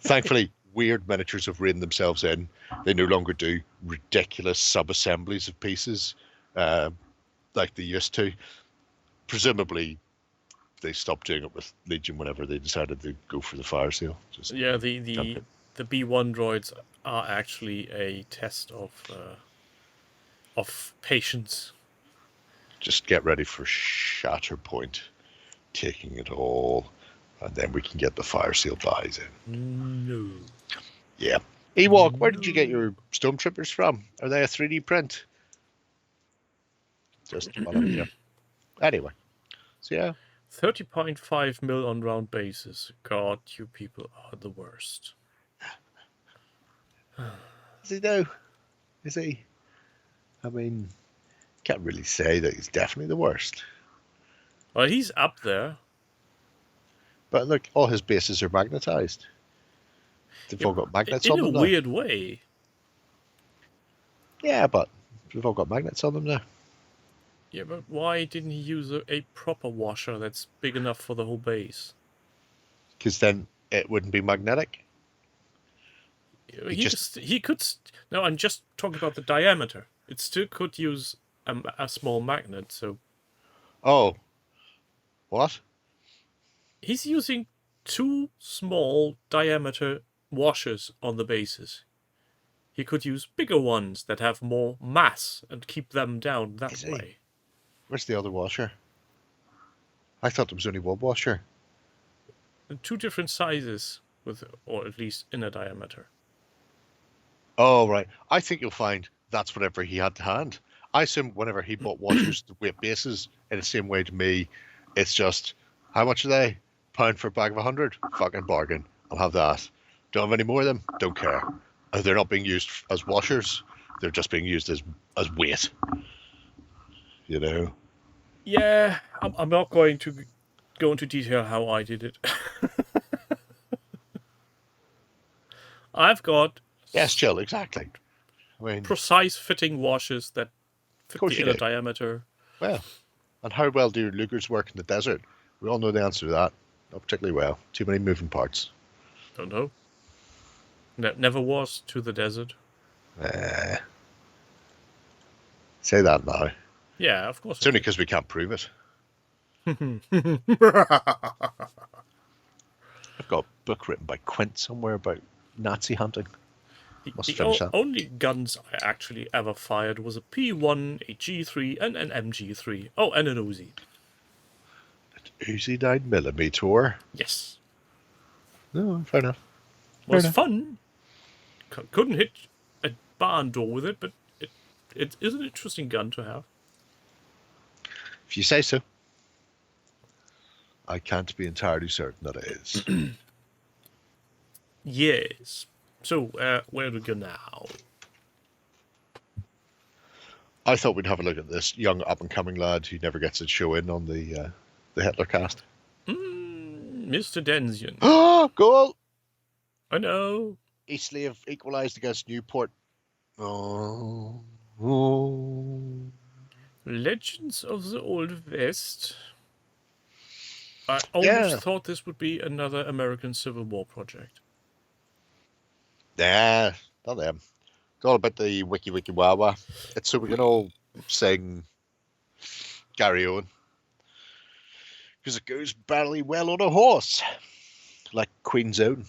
Thankfully, Weird Miniatures have reined themselves in. They no longer do ridiculous sub-assemblies of pieces like they used to. Presumably, they stopped doing it with Legion whenever they decided to go for the fire sale. Yeah, the B1 droids are actually a test of patience. Just get ready for Shatterpoint taking it all, and then we can get the fire sale buys in. No. Yeah. Ewok, where did you get your Stormtroopers from? Are they a 3D print? Just anyway. So yeah. 30.5 mil on round bases. God, you people are the worst. Is he though? Is he? I mean, can't really say that he's definitely the worst. Well, he's up there. But look, all his bases are magnetized. They've all got magnets on them in a weird way. Yeah, but they've all got magnets on them now. Yeah, but why didn't he use a proper washer that's big enough for the whole base? Because then it wouldn't be magnetic. He could. No, I'm just talking about the diameter. It still could use a small magnet. So. Oh. What? He's using 2 small diameter washers on the bases. He could use bigger ones that have more mass and keep them down that way. Where's the other washer? I thought there was only one washer. And 2 different sizes, or at least inner diameter. Oh, right. I think you'll find that's whatever he had to hand. I assume whenever he bought washers to weight bases, in the same way to me, it's just, how much are they? £1 for a bag of 100? Fucking bargain. I'll have that. Don't have any more of them? Don't care. They're not being used as washers. They're just being used as weight. Yeah, I'm not going to go into detail how I did it. I've got... Yes, Jill, exactly. I mean, precise fitting washers that fit the inner diameter. Well, and how well do your Lugers work in the desert? We all know the answer to that. Not particularly well. Too many moving parts. Don't know. Never was to the desert. Say that now. Yeah, of course. It's only because we can't prove it. I've got a book written by Quint somewhere about Nazi hunting. The only guns I actually ever fired was a P1, a G3, and an MG3. Oh, and an Uzi. An Uzi 9mm? Yes. No, fair enough. Was fun. Couldn't hit a barn door with it, but it is an interesting gun to have. If you say so. I can't be entirely certain that it is. Yes. So, where do we go now? I thought we'd have a look at this young up-and-coming lad who never gets a show in on the Hitler cast. Mr. Denzian. Oh, goal! I know. Eastleigh equalised against Newport. Oh. Legends of the Old West. I almost thought this would be another American Civil War project. Nah, not them. It's all about the wiki wawa. It's so we can all sing Gary Owen. Because it goes barely well on a horse. Like Queen's Own.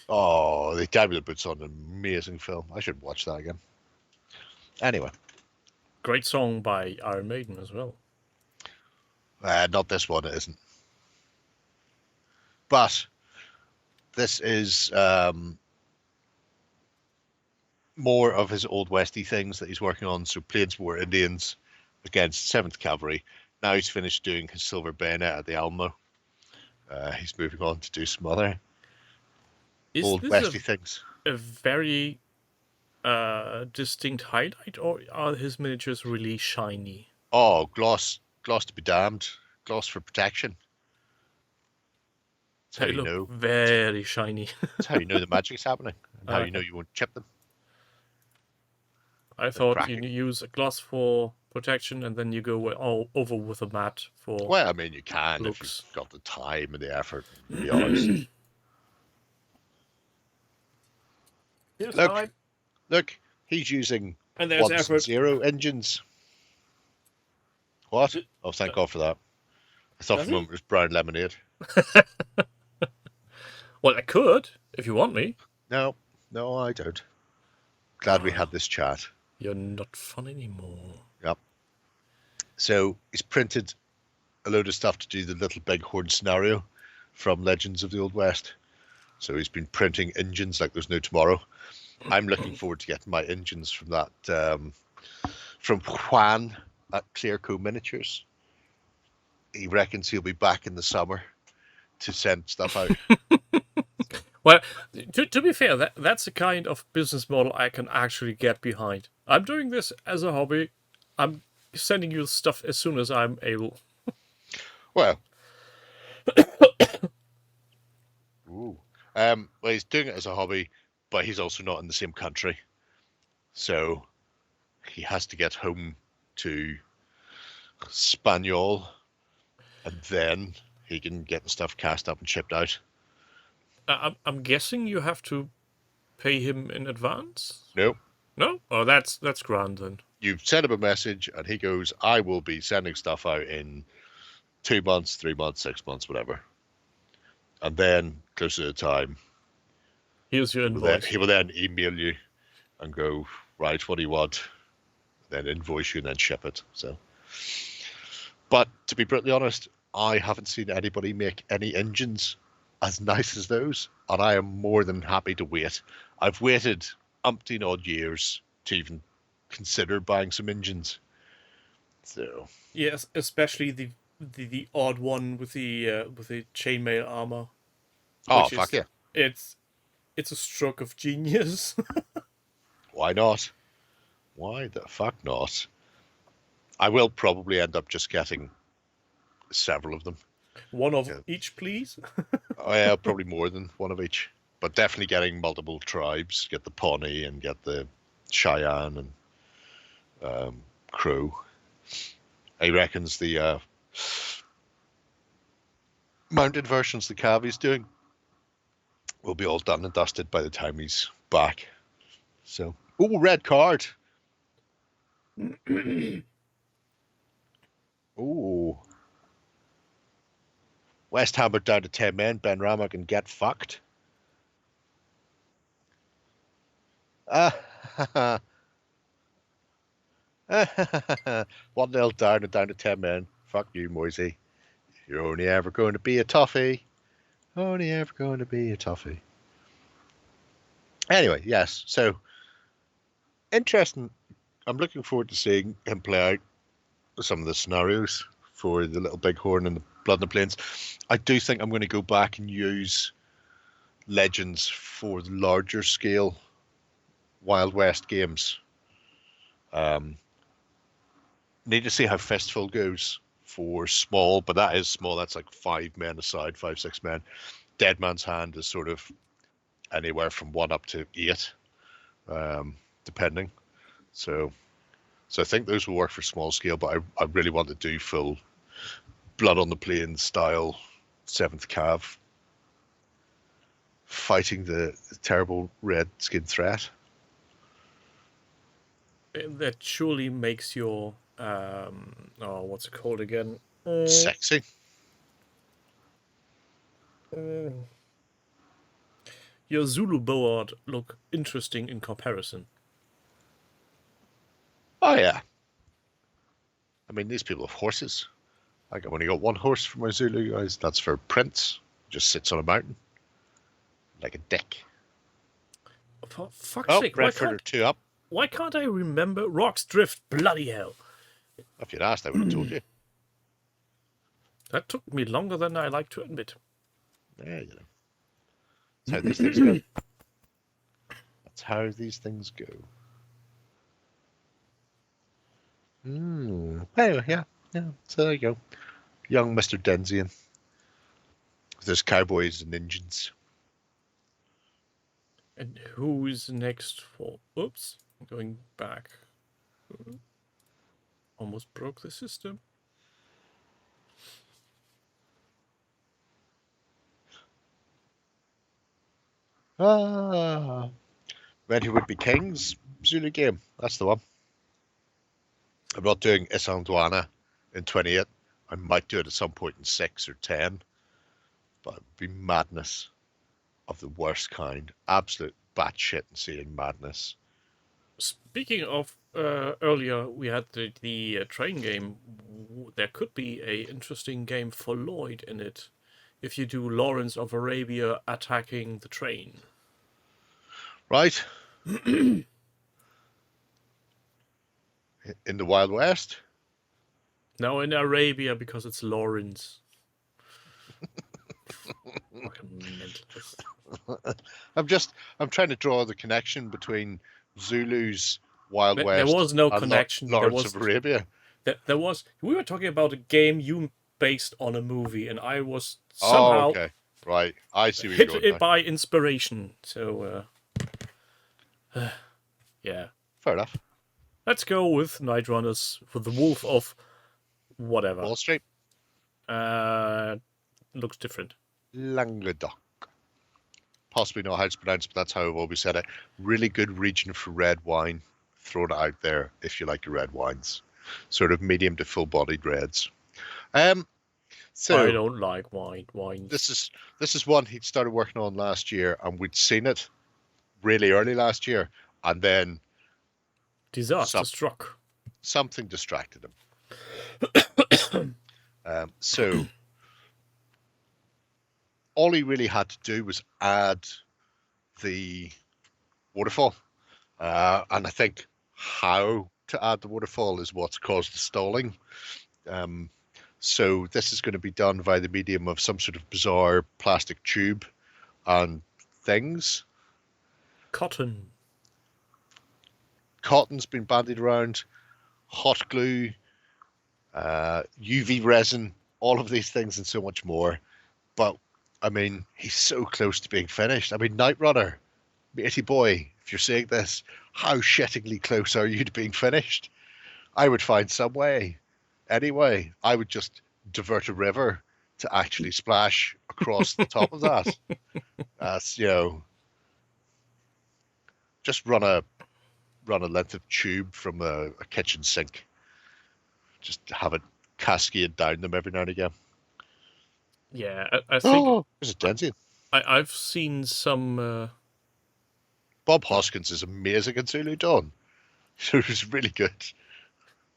Oh, the Dabbler Boots on an amazing film. I should watch that again. Anyway, Great song by Iron Maiden as well. not this one, it isn't. But this is more of his old westy things that he's working on. So Plains War Indians against 7th Cavalry. Now he's finished doing his Silver Bayonet at the Alamo. He's moving on to do some other old westy things. A very distinct highlight, or are his miniatures really shiny? Oh, gloss to be damned. Gloss for protection. That's how They you look know. very shiny. That's how you know the magic's happening. And how you know you won't chip them. I thought you use a gloss for protection and then you go all over with a mat for. Well, I mean, you can looks. if you've got the time and the effort. To be honest. Look, he's using and there's effort. 0 engines. What? Oh, thank God for that. I thought for a moment it was brown lemonade. Well, I could, if you want me. No, I don't. Glad we had this chat. You're not fun anymore. Yep. So he's printed a load of stuff to do the Little Bighorn scenario from Legends of the Old West. So he's been printing engines like there's no tomorrow. I'm looking forward to getting my engines from that, from Juan at Clearco Miniatures. He reckons he'll be back in the summer to send stuff out. Well, to be fair, that's a kind of business model I can actually get behind. I'm doing this as a hobby. I'm sending you stuff as soon as I'm able. Well, he's doing it as a hobby, but he's also not in the same country. So he has to get home to Spaniel, and then he can get the stuff cast up and shipped out. I'm guessing you have to pay him in advance? No. No? Oh, that's grand then. You send him a message and he goes, I will be sending stuff out in 2 months, 3 months, 6 months, whatever. And then, closer to the time, here's your invoice. He will then email you and go, right, what do you want? Then invoice you and then ship it. So, but to be brutally honest, I haven't seen anybody make any engines as nice as those, and I am more than happy to wait. I've waited umpteen odd years to even consider buying some engines. So yes, especially the odd one with the chainmail armor. Oh fuck yeah! It's a stroke of genius. Why not? Why the fuck not? I will probably end up just getting several of them. One of each, please. Yeah, probably more than one of each, but definitely getting multiple tribes. Get the Pawnee and get the Cheyenne and Crow. He reckons the mounted versions the Cavi's doing will be all done and dusted by the time he's back. So, red card. West Hammer down to 10 men. Ben Rama can get fucked. 1-0 down and down to 10 men. Fuck you, Moisey. You're only ever going to be a toughie. Only ever going to be a toughie. Anyway, yes. So, interesting. I'm looking forward to seeing him play out some of the scenarios for the Little Bighorn and the Blood in the Plains. I do think I'm going to go back and use Legends for the larger scale Wild West games. Need to see how Fistful goes for small, but that is small. That's like 5 men aside, 5, 6 men. Dead Man's Hand is sort of anywhere from 1 up to 8, depending. So I think those will work for small scale, but I really want to do full Blood on the Plains style 7th Cav fighting the terrible red skin threat. That surely makes your what's it called again? Sexy. your Zulu board look interesting in comparison. Oh, yeah. I mean, these people have horses. I've only got one horse for my Zulu guys. That's for Prince. Just sits on a mountain. Like a dick. For fuck's Oh, sake, Redford are 2 up. why can't I remember Rock's Drift? Bloody hell. If you'd asked, I would have told you. That took me longer than I like to admit. Yeah, you know. That's how these things go. That's how these things go. Anyway, yeah. So there you go. Young Mr. Denzian. There's cowboys and Indians. And who's next for... Oops. I'm going back. Almost broke the system. Men Who Would Be Kings Zulu game. That's the one. I'm not doing Isandwana in 28. I might do it at some point in 6 or 10. But it would be madness of the worst kind. Absolute batshit insane madness. Speaking of earlier, we had the train game. There could be a interesting game for Lloyd in it. If you do Lawrence of Arabia attacking the train. Right? In the Wild West? No, in Arabia because it's Lawrence. Fucking mental. I'm trying to draw the connection between Zulu's Wild West. There was no and connection. Lawrence of Arabia. There was. We were talking about a game you based on a movie, and I was somehow Oh, okay. Right. I see where you're hit going it now. by inspiration. So, yeah. Fair enough. Let's go with Night Runners for the Wolf of whatever. Wall Street. Looks different. Languedoc. Possibly not how it's pronounced, but that's how I've always said it. Really good region for red wine. Throw it out there if you like your red wines. Sort of medium to full-bodied reds. So I don't like wines. This is one he'd started working on last year, and we'd seen it really early last year, and then Disaster struck. Something distracted him. So all he really had to do was add the waterfall, and I think how to add the waterfall is what's caused the stalling. So this is going to be done via the medium of some sort of bizarre plastic tube and things. Cotton's been bandied around, hot glue, UV resin, all of these things and so much more. But, I mean, he's so close to being finished. I mean, Night Runner, matey boy, if you're saying this, how shittingly close are you to being finished? I would find some way. Anyway, I would just divert a river to actually splash across the top of that. That's, just run a length of tube from a kitchen sink. Just have it cascade down them every now and again. Yeah, I think... Oh, there's a Denzian. I've seen some... Bob Hoskins is amazing in Zulu Dawn. It was really good.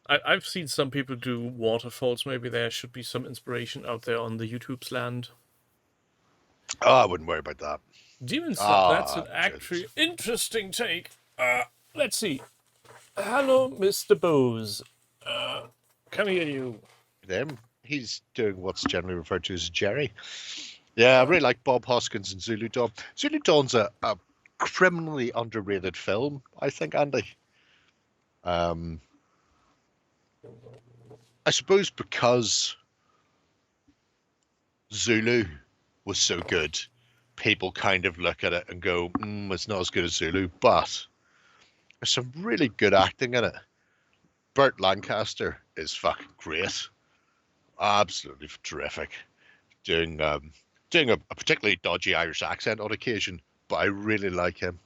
I've seen some people do waterfalls. Maybe there should be some inspiration out there on the YouTube's land. Oh, I wouldn't worry about that. Demon Sub, that's an actually interesting take. Let's see. Hello, Mr. Bose. Can I hear you? He's doing what's generally referred to as Jerry. Yeah, I really like Bob Hoskins and Zulu Dawn. Zulu Dawn's a criminally underrated film, I think, Andy. I suppose because Zulu was so good, people kind of look at it and go, it's not as good as Zulu, but there's some really good acting in it. Burt Lancaster is fucking great. Absolutely terrific. Doing a particularly dodgy Irish accent on occasion, but I really like him.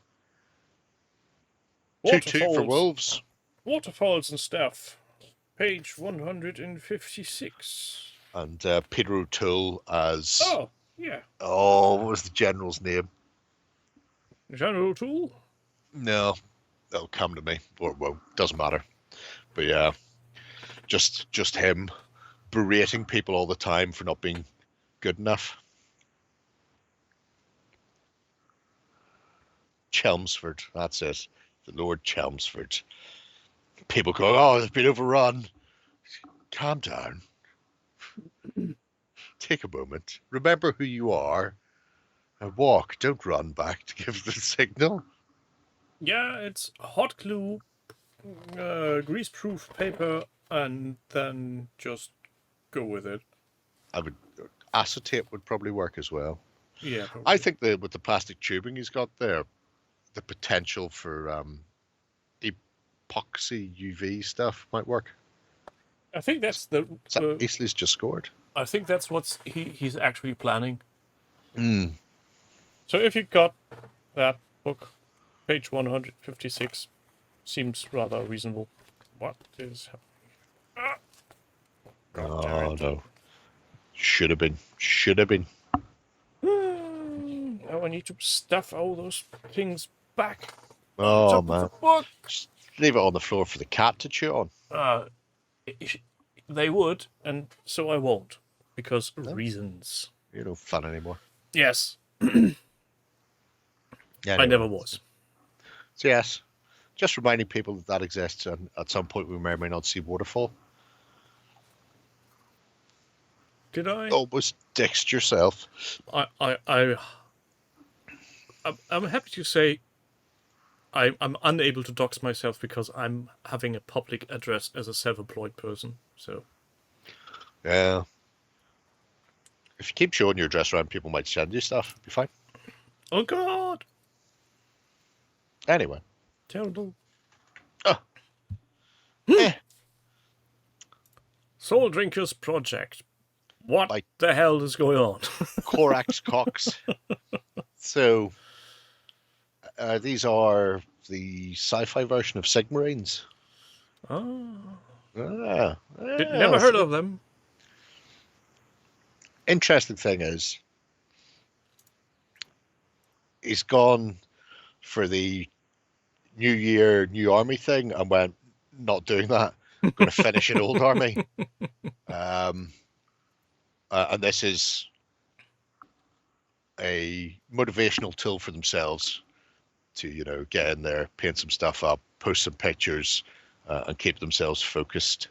2-2 for Wolves. Waterfalls and stuff. Page 156. And Peter O'Toole as... Oh, yeah. Oh, what was the general's name? General tool? No, that'll come to me. Or, well, doesn't matter. But yeah, just him berating people all the time for not being good enough. Chelmsford, that's it. The Lord Chelmsford. People go, oh, they've been overrun. Calm down. Take a moment. Remember who you are. And walk. Don't run back to give the signal. Yeah, it's hot glue, greaseproof paper, and then just go with it. Acetate would probably work as well. Yeah, probably. I think that with the plastic tubing he's got there, the potential for epoxy UV stuff might work. I think that's the. Eastleigh's just scored. I think that's what he's actually planning. Mm. So if you got that book, page 156, seems rather reasonable. What is happening? Oh no! Should have been. Should have been. Now I need to stuff all those things back. Oh on top man! of the book. Just leave it on the floor for the cat to chew on. They would, and so I won't, because reasons. You're no fun anymore. Yes. Anyway. I never was. So yes, just reminding people that exists, and at some point we may or may not see waterfall. Did I? Almost dixed yourself. I'm happy to say I'm unable to dox myself because I'm having a public address as a self-employed person. So. Yeah. If you keep showing your address around, people might send you stuff. It'll be fine. Oh God. Anyway. Terrible. Oh. Soul Drinkers Project. What the hell is going on? Corax Cox. So, these are the sci-fi version of Sigmarines. Oh. Never heard of them. Interesting thing is, he's gone for the New Year, New Army thing and went, not doing that. I'm going to finish an old army. And this is a motivational tool for themselves to, get in there, paint some stuff up, post some pictures, and keep themselves focused.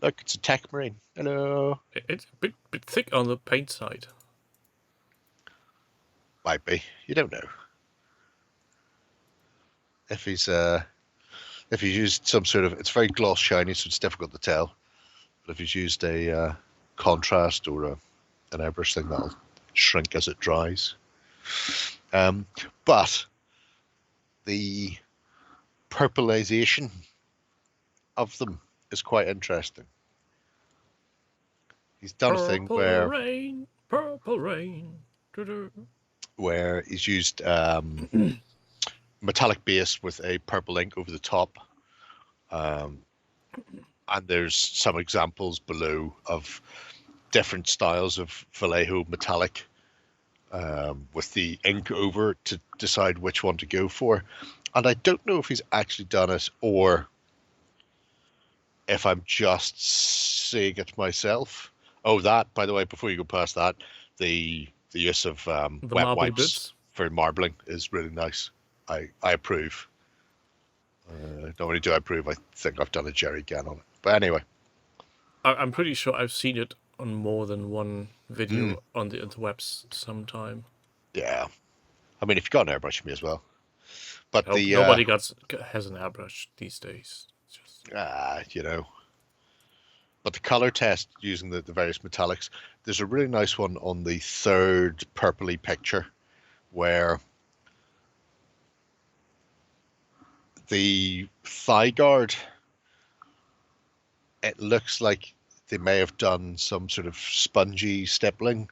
Look, it's a tech marine. Hello. It's a bit thick on the paint side. Might be. You don't know. If he's used some sort of, it's very gloss shiny, so it's difficult to tell. But if he's used a contrast or an airbrush thing, that'll shrink as it dries. But the purpleization of them is quite interesting. He's done a thing where purple rain. Where he's used metallic base with a purple ink over the top, and there's some examples below of different styles of Vallejo metallic with the ink over to decide which one to go for. And I don't know if he's actually done it or if I'm just saying it myself. Oh, that, by the way, before you go past that, the use of wet wipes bits for marbling is really nice. I approve. Not only do I approve, I think I've done a jerry can on it. But anyway. I'm pretty sure I've seen it on more than one video on the interwebs sometime. Yeah. I mean, if you've got an airbrush, me as well. But nobody has an airbrush these days. It's just... But the color test using the various metallics, there's a really nice one on the third purpley picture where the thigh guard, it looks like they may have done some sort of spongy stippling.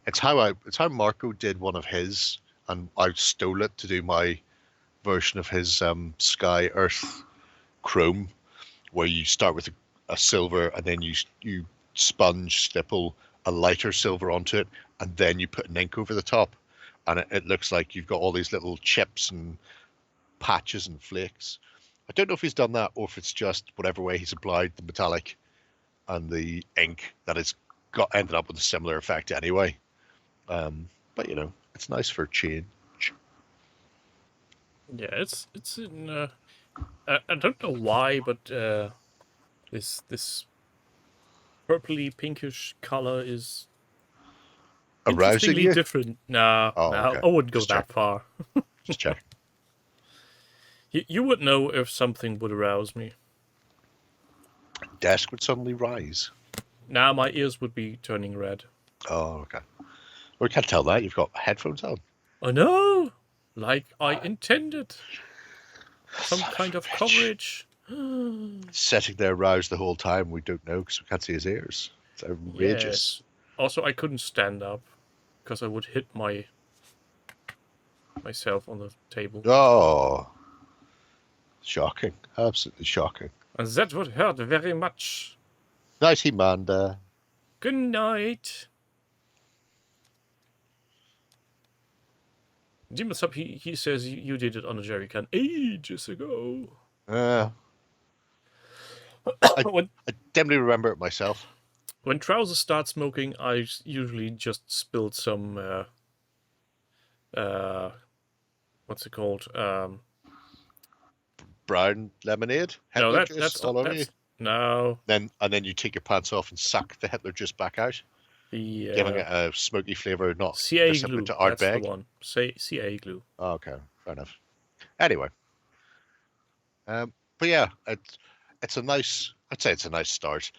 It's how Marco did one of his, and I stole it to do my version of his Sky Earth Chrome, where you start with a silver and then you sponge stipple a lighter silver onto it, and then you put an ink over the top. and it looks like you've got all these little chips and patches and flakes. I don't know if he's done that or if it's just whatever way he's applied the metallic and the ink that it's got ended up with a similar effect anyway. But you know, it's nice for a change. Yeah, it's in. I don't know why, but this purpley pinkish color is Arousing interestingly you? different. No, Oh, no, okay. I wouldn't go Just that check. far. Just check. You would know if something would arouse me. Desk would suddenly rise. Now my ears would be turning red. Oh, okay. We can't tell that. You've got headphones on. Oh no! Like I intended. Some kind of coverage. Sitting there roused the whole time. We don't know because we can't see his ears. It's outrageous. Yes. Also, I couldn't stand up because I would hit myself on the table. Oh, shocking! Absolutely shocking. And that would hurt very much. Nighty, Manda. Good night. Demon Sub, he says you did it on a jerry can ages ago. I dimly remember it myself. When Trousers start smoking, I usually just spilled some what's it called? Brown lemonade. Hitler juice all over you. No. And then you take your pants off and suck the Hitler juice back out, giving it a smoky flavour, not CA dissimilar glue. to That's Ardbeg. the one. Say CA glue. Oh, okay, fair enough. Anyway, but yeah, it's a nice. I'd say it's a nice start.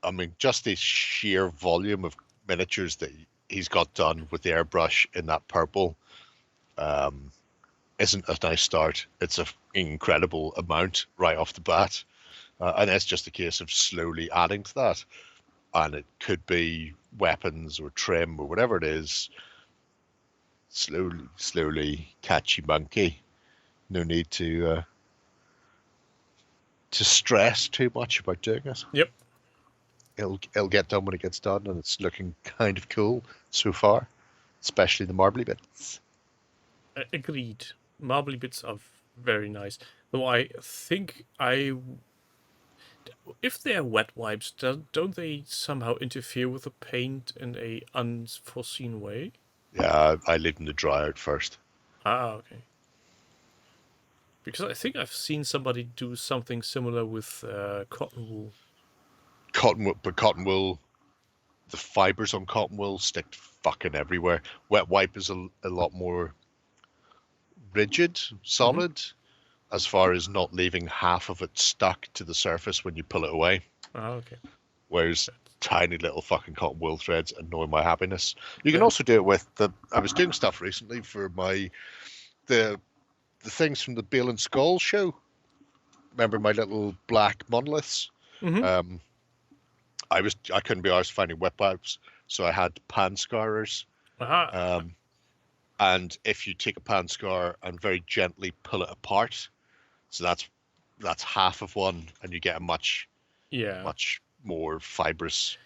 I mean, just the sheer volume of miniatures that he's got done with the airbrush in that purple isn't a nice start. It's an incredible amount right off the bat. And it's just a case of slowly adding to that. And it could be weapons or trim or whatever it is. Slowly, catchy monkey. No need to stress too much about doing it. Yep. It'll get done when it gets done, and it's looking kind of cool so far, especially the marbly bits. Agreed. Marbly bits are very nice. Though I think if they're wet wipes, don't they somehow interfere with the paint in a unforeseen way? Yeah, I leave them to dry out first. Ah, okay. Because I think I've seen somebody do something similar with cotton wool. Cotton wool, the fibers on cotton wool stick fucking everywhere. Wet wipe is a lot more rigid, solid, as far as not leaving half of it stuck to the surface when you pull it away. Ah, okay. Whereas tiny little fucking cotton wool threads annoy my happiness. You can also do it with I was doing stuff recently for the things from the Bale and Skull show. Remember my little black monoliths? Mm-hmm. I couldn't be arsed finding wet wipes, so I had pan scarers. Aha. And if you take a pan scar and very gently pull it apart, so that's half of one, and you get a much more fibrous.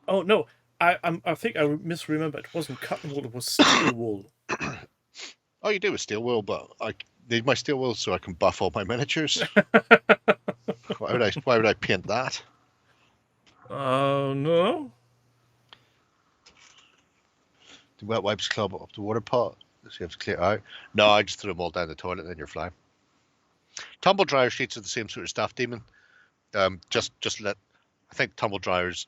Oh no, I think I misremember. It wasn't cotton wool; it was steel wool. Oh, you do with steel wool, but I need my steel wool so I can buff all my miniatures. Why would I paint that? No. The wet wipes club up the water pot. So you have to clear it out. No, I just threw them all down the toilet, and then you're flying. Tumble dryer sheets are the same sort of stuff, Demon. I think tumble dryers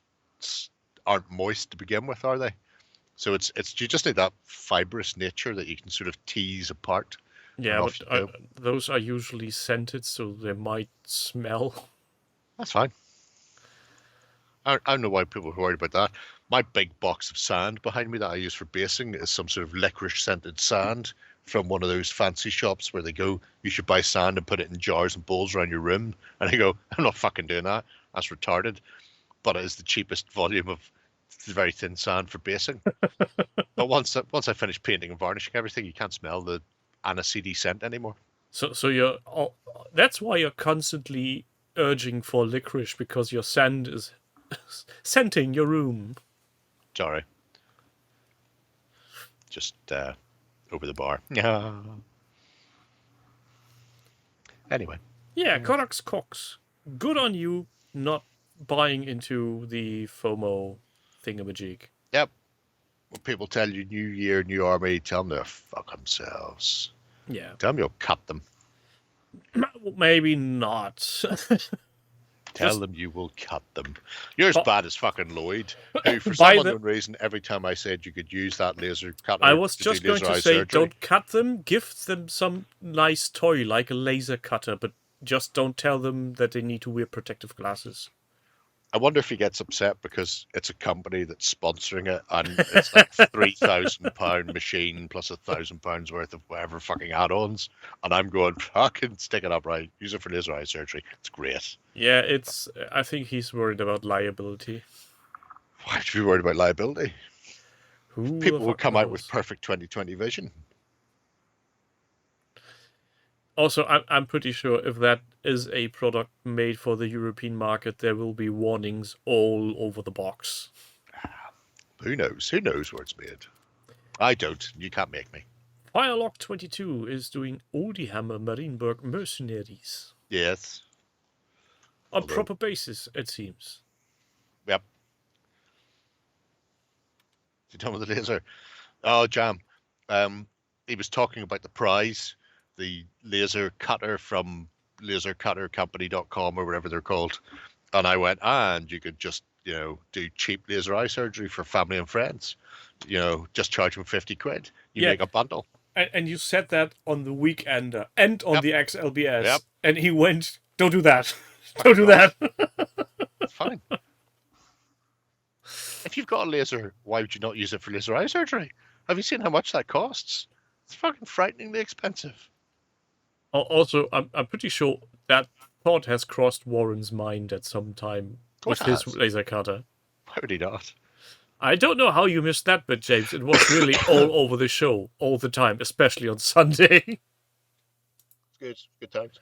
aren't moist to begin with, are they? So it's you just need that fibrous nature that you can sort of tease apart. Yeah, but those are usually scented, so they might smell. That's fine. I don't know why people are worried about that. My big box of sand behind me that I use for basing is some sort of licorice scented sand from one of those fancy shops where they go, you should buy sand and put it in jars and bowls around your room. And I go, I'm not fucking doing that. That's retarded. But it is the cheapest volume of very thin sand for basing. But once I finish painting and varnishing everything, you can't smell the aniseedy scent anymore. So that's why you're constantly urging for licorice, because your sand is scenting your room. Sorry. just over the bar. Yeah. Anyway. Yeah, Corax Cox. Good on you not buying into the FOMO thingamajig. Yep. When people tell you new year, new army, tell them to fuck themselves. Yeah. Tell them you'll cut them. Maybe not. Tell them you will cut them. You're as bad as fucking Lloyd, who for By some the- unknown reason, every time I said you could use that laser cutter, I was to just do going to laser eye say, surgery, don't cut them, give them some nice toy like a laser cutter, but just don't tell them that they need to wear protective glasses. I wonder if he gets upset because it's a company that's sponsoring it and it's like £3,000 machine plus £1,000 worth of whatever fucking add-ons, and I'm going, fucking stick it up right, use it for laser eye surgery. It's great. Yeah, I think he's worried about liability. Why should you be worried about liability? Who People the will fuck come out knows? with perfect 20/20 vision. Also, I'm pretty sure if that is a product made for the European market, there will be warnings all over the box. Who knows? Who knows where it's made? I don't. You can't make me. Firelock 22 is doing Odiehammer Marienburg Mercenaries. Yes. On Although- proper basis, it seems. Yep. You done with the laser? Oh, Jam. He was talking about the prize, the laser cutter from lasercuttercompany.com or whatever they're called. And I went, and you could just, do cheap laser eye surgery for family and friends. Just charge them 50 quid. You Yeah. make a bundle. And you said that on the Weekender and on Yep. the XLBS. Yep. And he went, don't do that. Don't do that. It's fine. If you've got a laser, why would you not use it for laser eye surgery? Have you seen how much that costs? It's fucking frighteningly expensive. Also, I'm pretty sure that thought has crossed Warren's mind at some time with It his has. laser cutter. Why would he not? I don't know how you missed that bit, James. It was really all over the show, all the time, especially on Sunday. It's good times.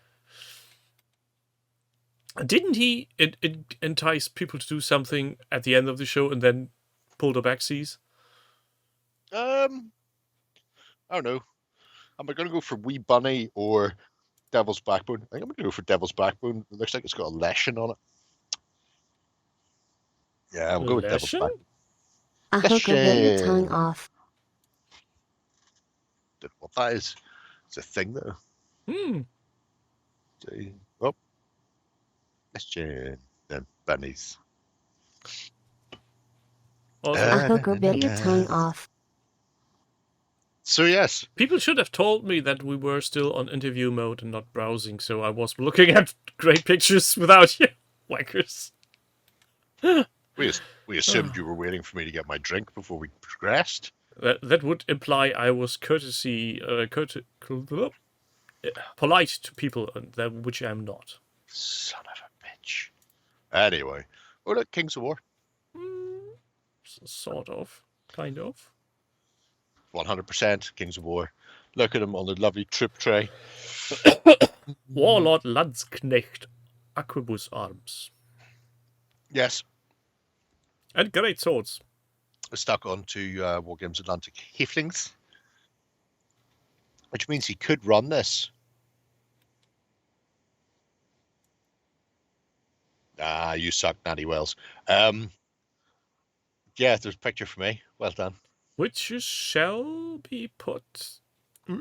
Didn't he entice people to do something at the end of the show and then pull the backsies? I don't know. Am I going to go for Wee Bunny or Devil's Backbone? I think I'm going to go for Devil's Backbone. It looks like it's got a lesson on it. Yeah, I'll go with Devil's Lesson? Backbone. A hooker, get your Shit. tongue off. Don't know what that is. It's a thing, though. See. Oh. Question. Then bunnies. Also, A hooker, get your tongue off. So, yes. people should have told me that we were still on interview mode and not browsing, so I was looking at great pictures without you wankers. We assumed you were waiting for me to get my drink before we progressed. That would imply I was polite to people, which I'm not. Son of a bitch. Anyway. Oh, look, Kings of War. Sort of. Kind of. 100% Kings of War. Look at them on the lovely troop tray. Warlord Landsknecht. Aquabus arms. Yes. And great swords. We're stuck onto War Games Atlantic Halflings. Which means he could run this. Ah, you suck, Natty Wells. Yeah, there's a picture for me. Well done. Which shall be put You're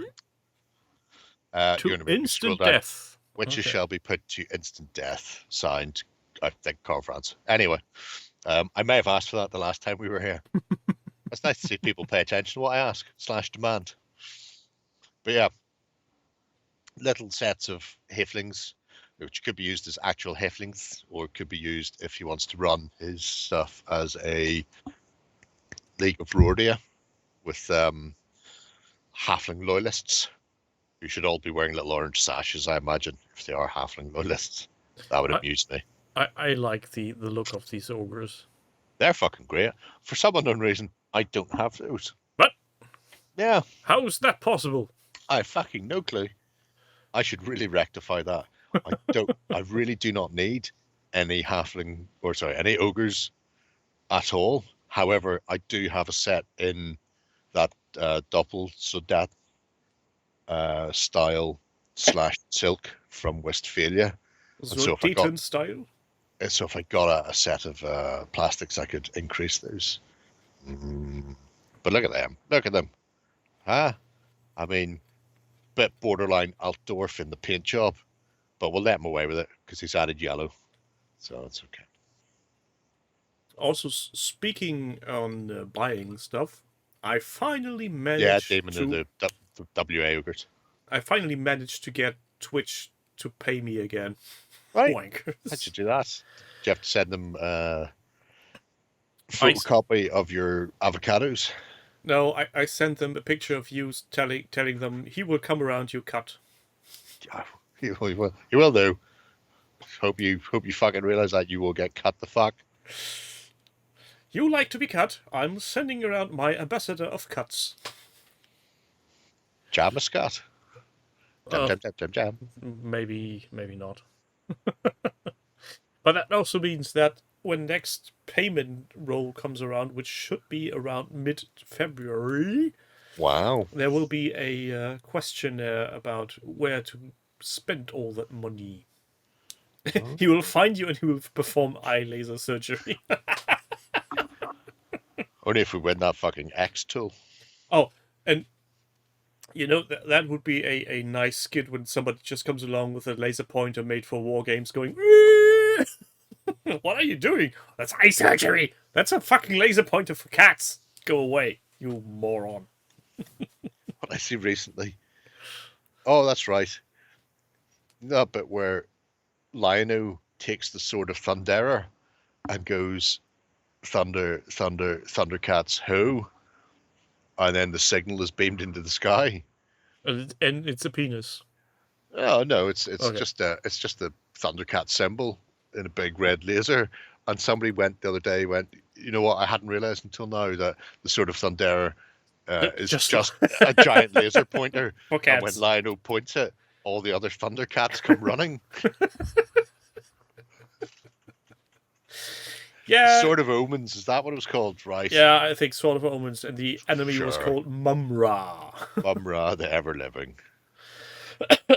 to gonna make me scroll instant down. death. Which Okay. shall be put to instant death. Signed, I think, Carl France. Anyway, I may have asked for that the last time we were here. It's nice to see people pay attention to what I ask / demand. But yeah, little sets of halflings, which could be used as actual halflings, or could be used if he wants to run his stuff as a League of Rordia with halfling loyalists, who should all be wearing little orange sashes, I imagine, if they are halfling loyalists. That would amuse me. I like the look of these ogres. They're fucking great. For some unknown reason, I don't have those. What? Yeah, How is that possible? I have fucking no clue. I should really rectify that. I really do not need any ogres at all. However, I do have a set in that Doppelsoldat style / silk from Westphalia. So Dayton style? So if I got a set of plastics, I could increase those. But look at them. Look at them. Huh? I mean, bit borderline Altdorf in the paint job, but we'll let him away with it because he's added yellow. So it's okay. Also, speaking on buying stuff, I finally managed Damon to... the WA ogres. I finally managed to get Twitch to pay me again. Right. Wankers. How'd you do that? Did you have to send them a photocopy of your avocados? No, I sent them a picture of you telling them he will come around you cut. Yeah, he will do. Hope you fucking realize that you will get cut the fuck. You like to be cut? I'm sending around my ambassador of cuts. Jamascot. Jam. Maybe not. But that also means that when next payment roll comes around, which should be around mid-February, wow, there will be a questionnaire about where to spend all that money. Oh. He will find you and he will perform eye laser surgery. Only if we win that fucking X tool. Oh, and you know, that would be a nice skit when somebody just comes along with a laser pointer made for war games going, what are you doing? That's eye surgery. That's a fucking laser pointer for cats. Go away, you moron. What I see recently. Oh, that's right. No, but where Lionel takes the sword of Thundera and goes, Thunder, Thunder, Thundercats, ho! And then the signal is beamed into the sky. And it's a penis. Oh no, it's okay. just the Thundercat symbol in a big red laser. And somebody went the other day, you know what? I hadn't realized until now that the sword of Thundera is just a giant laser pointer. And when Lionel points it, all the other Thundercats come running. Yeah. Sword of Omens, is that what it was called? Right. Yeah, I think Sword of Omens, and the enemy was called Mumra. Mumra, the ever-living.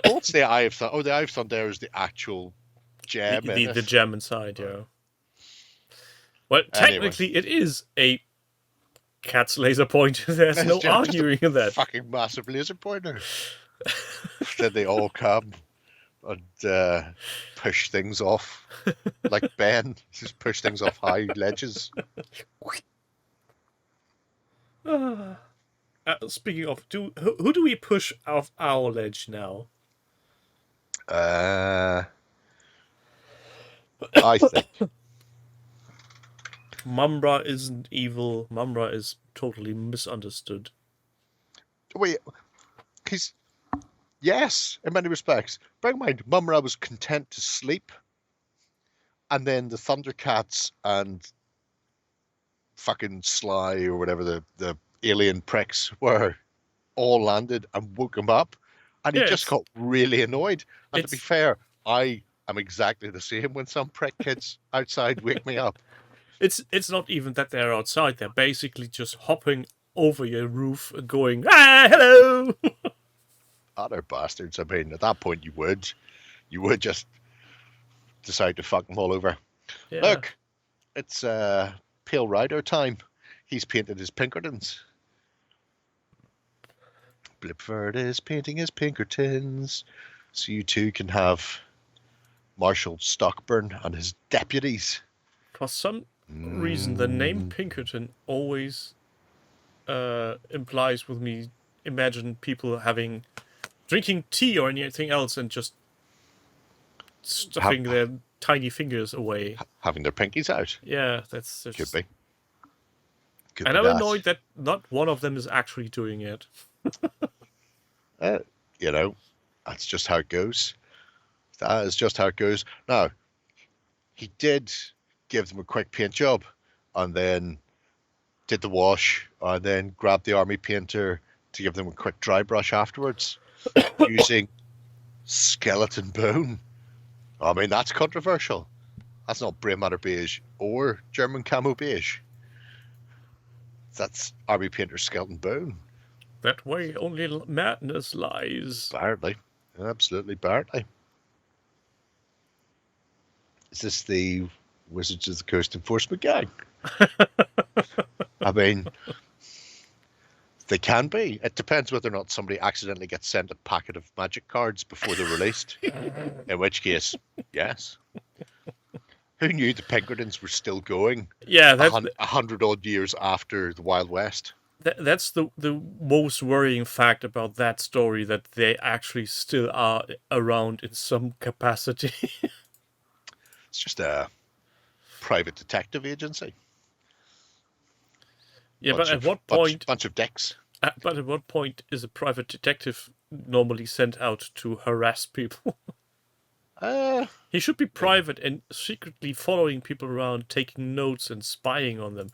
What's the Eye of Thunder? Oh, the Eye of Thunder is the actual gem. The gem inside, yeah. Well, technically, it is a cat's laser pointer. There's no arguing that. Fucking massive laser pointer. Then they all come and push things off, like Ben, just push things off high ledges. Speaking of, who do we push off our ledge now? I think Mumra isn't evil. Mumra is totally misunderstood. Wait, yes, in many respects. Bear in mind, Mumra was content to sleep, and then the Thundercats and fucking Sly or whatever the alien pricks were all landed and woke him up, and he just got really annoyed. And to be fair, I am exactly the same when some prick kids outside wake me up. It's not even that they're outside; they're basically just hopping over your roof and going, hello. Other bastards. I mean, at that point, you would just decide to fuck them all over. Yeah. Look, it's Pale Rider time. He's painted his Pinkertons. Blipford is painting his Pinkertons, so you two can have Marshal Stockburn and his deputies. For some reason, the name Pinkerton always implies with me, imagine people drinking tea or anything else and just stuffing their tiny fingers away. Having their pinkies out. Yeah, that's just... Could be. And I'm annoyed that not one of them is actually doing it. That's just how it goes. That is just how it goes. Now, he did give them a quick paint job and then did the wash and then grabbed the army painter to give them a quick dry brush afterwards using skeleton bone. I mean, that's controversial. That's not Grey Matter beige or German camo beige. That's army painter skeleton bone. That way only madness lies. Apparently. Absolutely, apparently. Is this the Wizards of the Coast Enforcement Gang? I mean, they can be. It depends whether or not somebody accidentally gets sent a packet of magic cards before they're released. In which case, yes. Who knew the Pinkertons were still going Yeah, 100 odd years after the Wild West? that's the most worrying fact about that story, that they actually still are around in some capacity. It's just a private detective agency. Yeah, but at what point? Bunch of dicks. But at what point is a private detective normally sent out to harass people? He should be private and secretly following people around, taking notes and spying on them.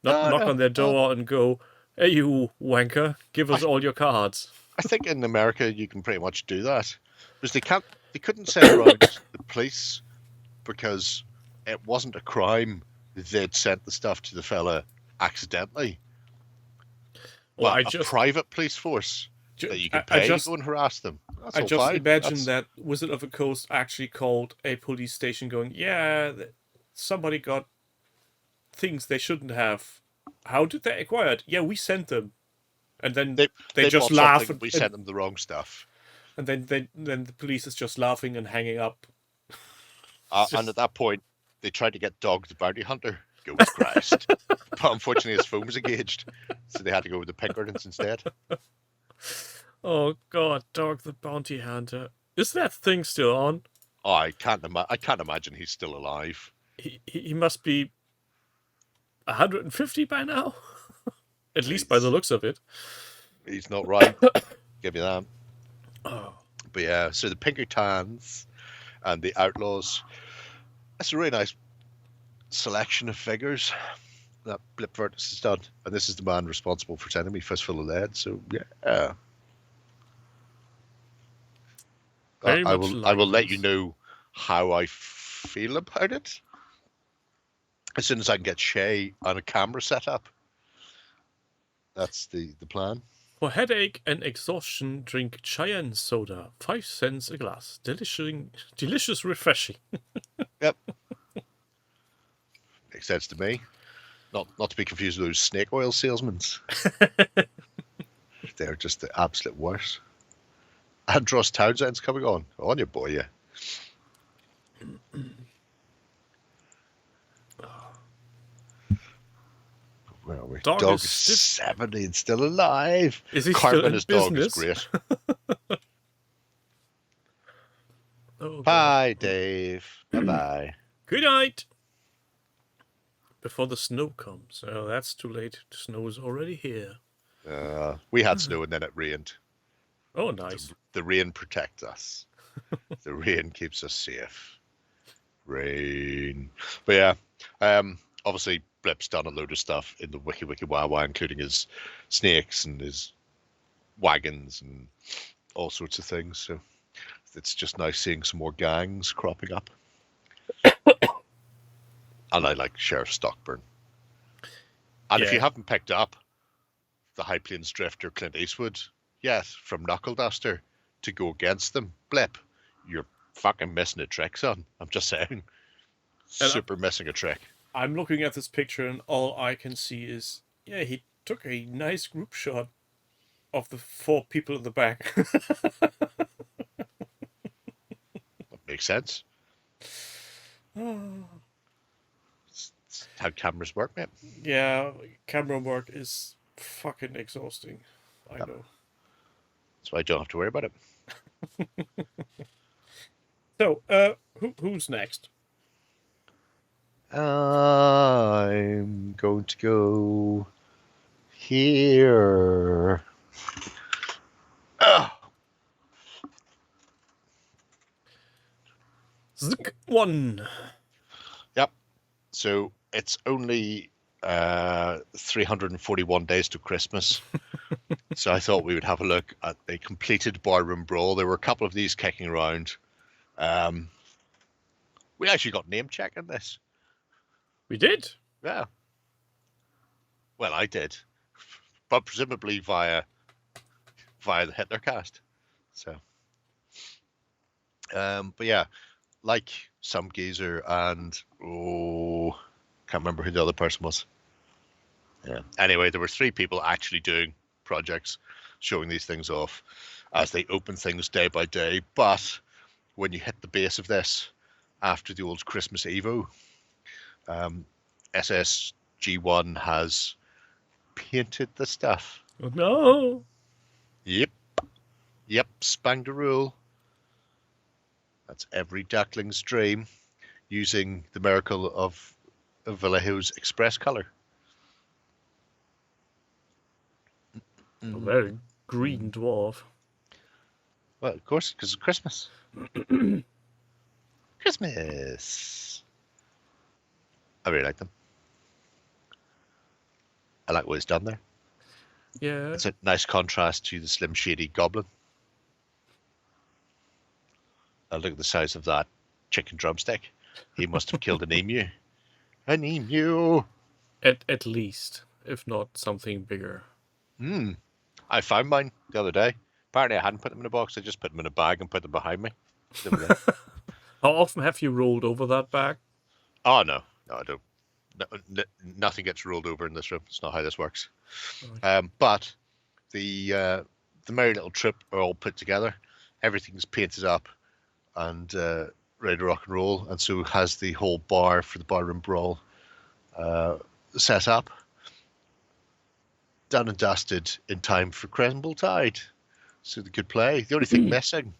Not knock on their door and go, "Hey, you wanker, give us all your cards." I think in America you can pretty much do that, because they couldn't send around the police because it wasn't a crime. They'd sent the stuff to the fella accidentally. Well, a private police force that you can pay to go and harass them. That's I all just fine. imagine that Wizard of the Coast actually called a police station going, "Yeah, somebody got things they shouldn't have. How did they acquire it? Yeah, we sent them." And then they just laugh. We sent them the wrong stuff. And then the police is just laughing and hanging up. And at that point, they tried to get Dog the Bounty Hunter. Ghost Christ. But unfortunately, his phone was engaged, so they had to go with the Pinkertons instead. Oh God, Dog the Bounty Hunter. Is that thing still on? Oh, I can't imagine he's still alive. He must be 150 by now. At least by the looks of it. He's not right. Give me that. Oh. But yeah, so the Pinkertons and the Outlaws. That's a really nice selection of figures that Blip Vertus has done. And this is the man responsible for sending me Fistful of Lead. So yeah. I will let you know how I feel about it as soon as I can get Shay on a camera set up. That's the plan. For headache and exhaustion, drink Cheyenne soda, 5 cents a glass. Delicious, refreshing. Yep. Makes sense to me. Not to be confused with those snake oil salesmen. They're just the absolute worst. Andros Townsend's coming on your boy, yeah. Where are we? Dog is 70 and still alive. Is he Cartman, still in his business? dog is great. Oh, bye, Dave. Bye-bye. Good night. Before the snow comes. Oh, that's too late. The snow is already here. We had snow and then it rained. Oh, nice. The rain protects us. The rain keeps us safe. Rain. But yeah, obviously Blip's done a load of stuff in the Wiki Wawa, including his snakes and his wagons and all sorts of things. So it's just nice seeing some more gangs cropping up. And I like Sheriff Stockburn. And if you haven't picked up the High Plains Drifter Clint Eastwood yet from Knuckle Duster to go against them, Blip, you're fucking missing a trick, son. I'm just saying. Super missing a trick. I'm looking at this picture and all I can see is, yeah, he took a nice group shot of the 4 people in the back. That makes sense. It's how cameras work, mate. Yeah, camera work is fucking exhausting. I know. That's why I don't have to worry about it. So, who's next? I'm going to go here. Zik 1. Yep. So it's only 341 days to Christmas. So I thought we would have a look at the completed Barroom Brawl. There were a couple of these kicking around. We actually got name check in this. We did? Yeah. Well, I did. But presumably via via the Hitler cast. So, but yeah, like some geezer and can't remember who the other person was. Yeah. Anyway, there were 3 people actually doing projects, showing these things off as they open things day by day. But when you hit the base of this, after the old Christmas Evo, SSG1 has painted the stuff. Oh, no. Yep, spanged a rule. That's every duckling's dream, using the miracle of Vallejo's express color. A very green dwarf. Well, of course, because of Christmas. Christmas. I really like them. I like what it's done there. Yeah. It's a nice contrast to the Slim Shady Goblin. Look at the size of that chicken drumstick. He must have killed an emu. An emu! At least, if not something bigger. I found mine the other day. Apparently I hadn't put them in a box. I just put them in a bag and put them behind me. How often have you rolled over that bag? Oh, no. No, I don't. Nothing gets rolled over in this room. It's not how this works. Okay. But the merry little trip are all put together. Everything's painted up and ready to rock and roll. And so has the whole bar for the barroom brawl set up. Done and dusted in time for Crumble Tide. So they could play. The only thing missing,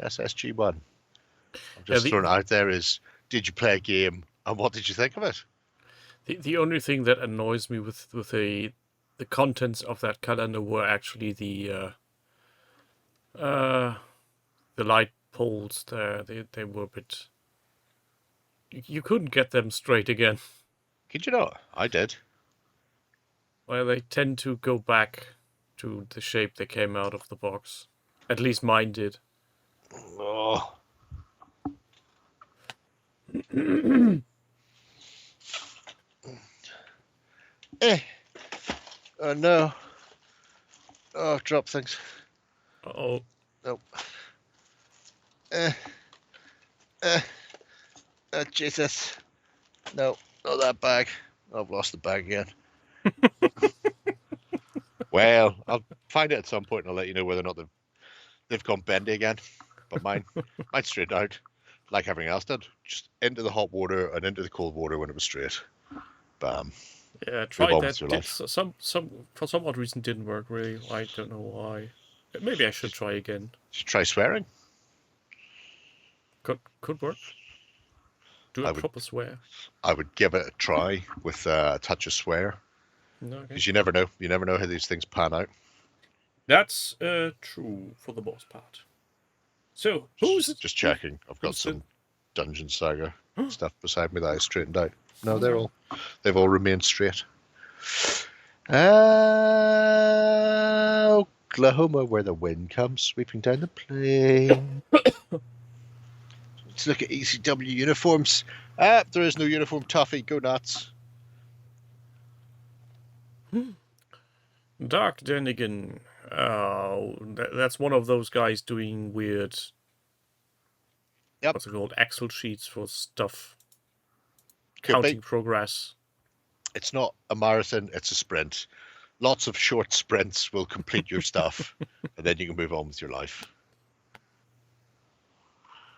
SSG1. I'm just throwing it out there is, did you play a game and what did you think of it? The only thing that annoys me with the contents of that calendar were actually the light poles there. They were a bit. You couldn't get them straight again. Could you not? I did. Well, they tend to go back to the shape they came out of the box. At least mine did. Oh. Oh no. Oh, drop things. Uh-oh. Nope. Oh, Jesus. No, not that bag. I've lost the bag again. Well, I'll find it at some point and I'll let you know whether or not they've gone bendy again. But mine's straight out, like everything else did. Just into the hot water and into the cold water when it was straight. Bam. Yeah, I tried that. Your Did life. for some odd reason didn't work really. I don't know why. Maybe I should try again. Should try swearing. Could work. Do a proper swear. I would give it a try with a touch of swear. No, okay. Because you never know. You never know how these things pan out. That's true for the most part. So, who's it? Just checking. I've got some Dungeon Saga stuff beside me that I straightened out. No, they've all remained straight. Oklahoma, where the wind comes sweeping down the plain. Let's look at ECW uniforms. There is no uniform. Toffee, go nuts. Dark Denigan. That's one of those guys doing weird. Yep. What's it called? Excel sheets for stuff. Could Counting be. progress. It's not a marathon, it's a sprint. Lots of short sprints will complete your stuff, and then you can move on with your life.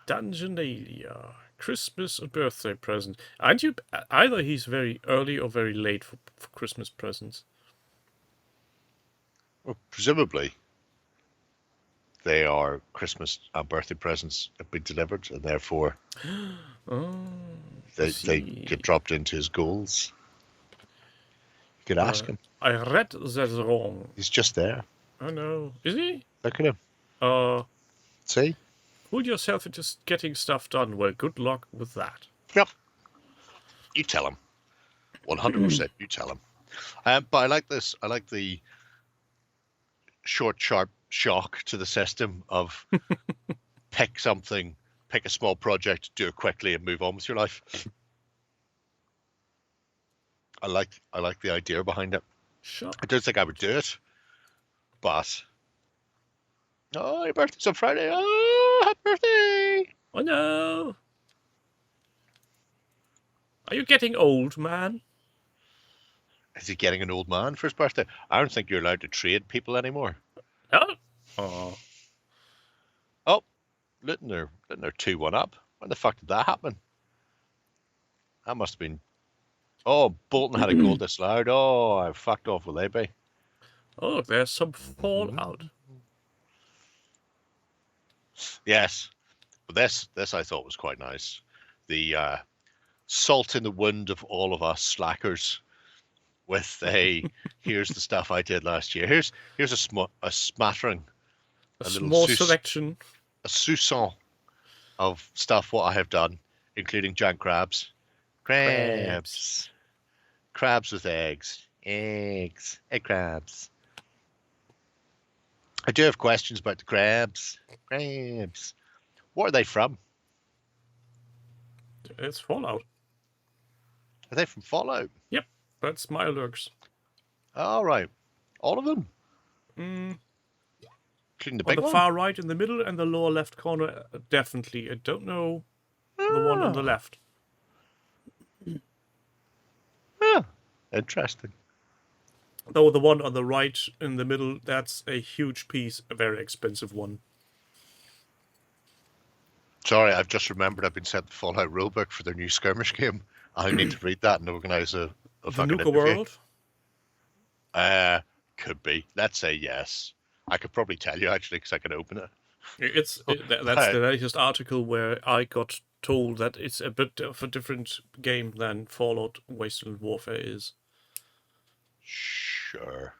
Dungeonalia. Christmas and birthday present. Aren't you? Either he's very early or very late for Christmas presents. Well, presumably, they are Christmas and birthday presents have been delivered, and therefore they get dropped into his goals. You could ask him. I read that wrong. He's just there. Oh no. Is he? Look at him. See? Fool yourself into getting stuff done. Well, good luck with that. Yep. You tell him. 100% you tell him. But I like this. I like the short, sharp shock to the system of pick something, pick a small project, do it quickly, and move on with your life. I like the idea behind it. Sure. I don't think I would do it, but Oh, your birthday's on Friday. Oh, happy birthday! Oh no! Are you getting old, man? Is he getting an old man for his birthday? I don't think you're allowed to trade people anymore. Oh. Oh. Oh, Luton are 2-1 up. When the fuck did that happen? That must have been... Oh, Bolton had a goal disallowed. Oh, I fucked off. Will they be? Oh, there's some fallout. Yes. But this I thought was quite nice. The salt in the wound of all of us slackers with here's the stuff I did last year. Here's a smattering, A little small selection. a soupçon of stuff what I have done, including giant crabs. Crabs with eggs. Egg crabs. I do have questions about the crabs. What are they from? It's Fallout. Are they from Fallout? Yep, that's Mirelurks. All right. All of them? Mm. Including the On big the one? far right, in the middle, and the lower left corner, definitely. I don't know the one on the left. Interesting. Though the one on the right in the middle, that's a huge piece, a very expensive one. Sorry, I've just remembered I've been sent the Fallout rulebook for their new skirmish game. I need to read that and organise a The fucking Nuka interview. World? Could be. Let's say yes. I could probably tell you actually because I can open it. That's the latest article where I got told that it's a bit of a different game than Fallout Wasteland Warfare is. Sure.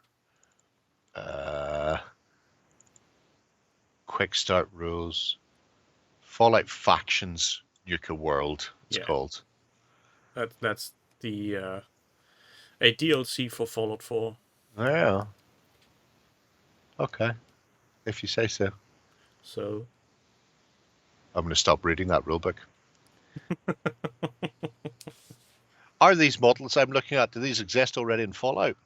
Quick start rules. Fallout Factions Nuka World, it's called. That's the a DLC for Fallout 4. Yeah. Okay. If you say so. So I'm going to stop reading that rulebook. Are these models I'm looking at, do these exist already in Fallout?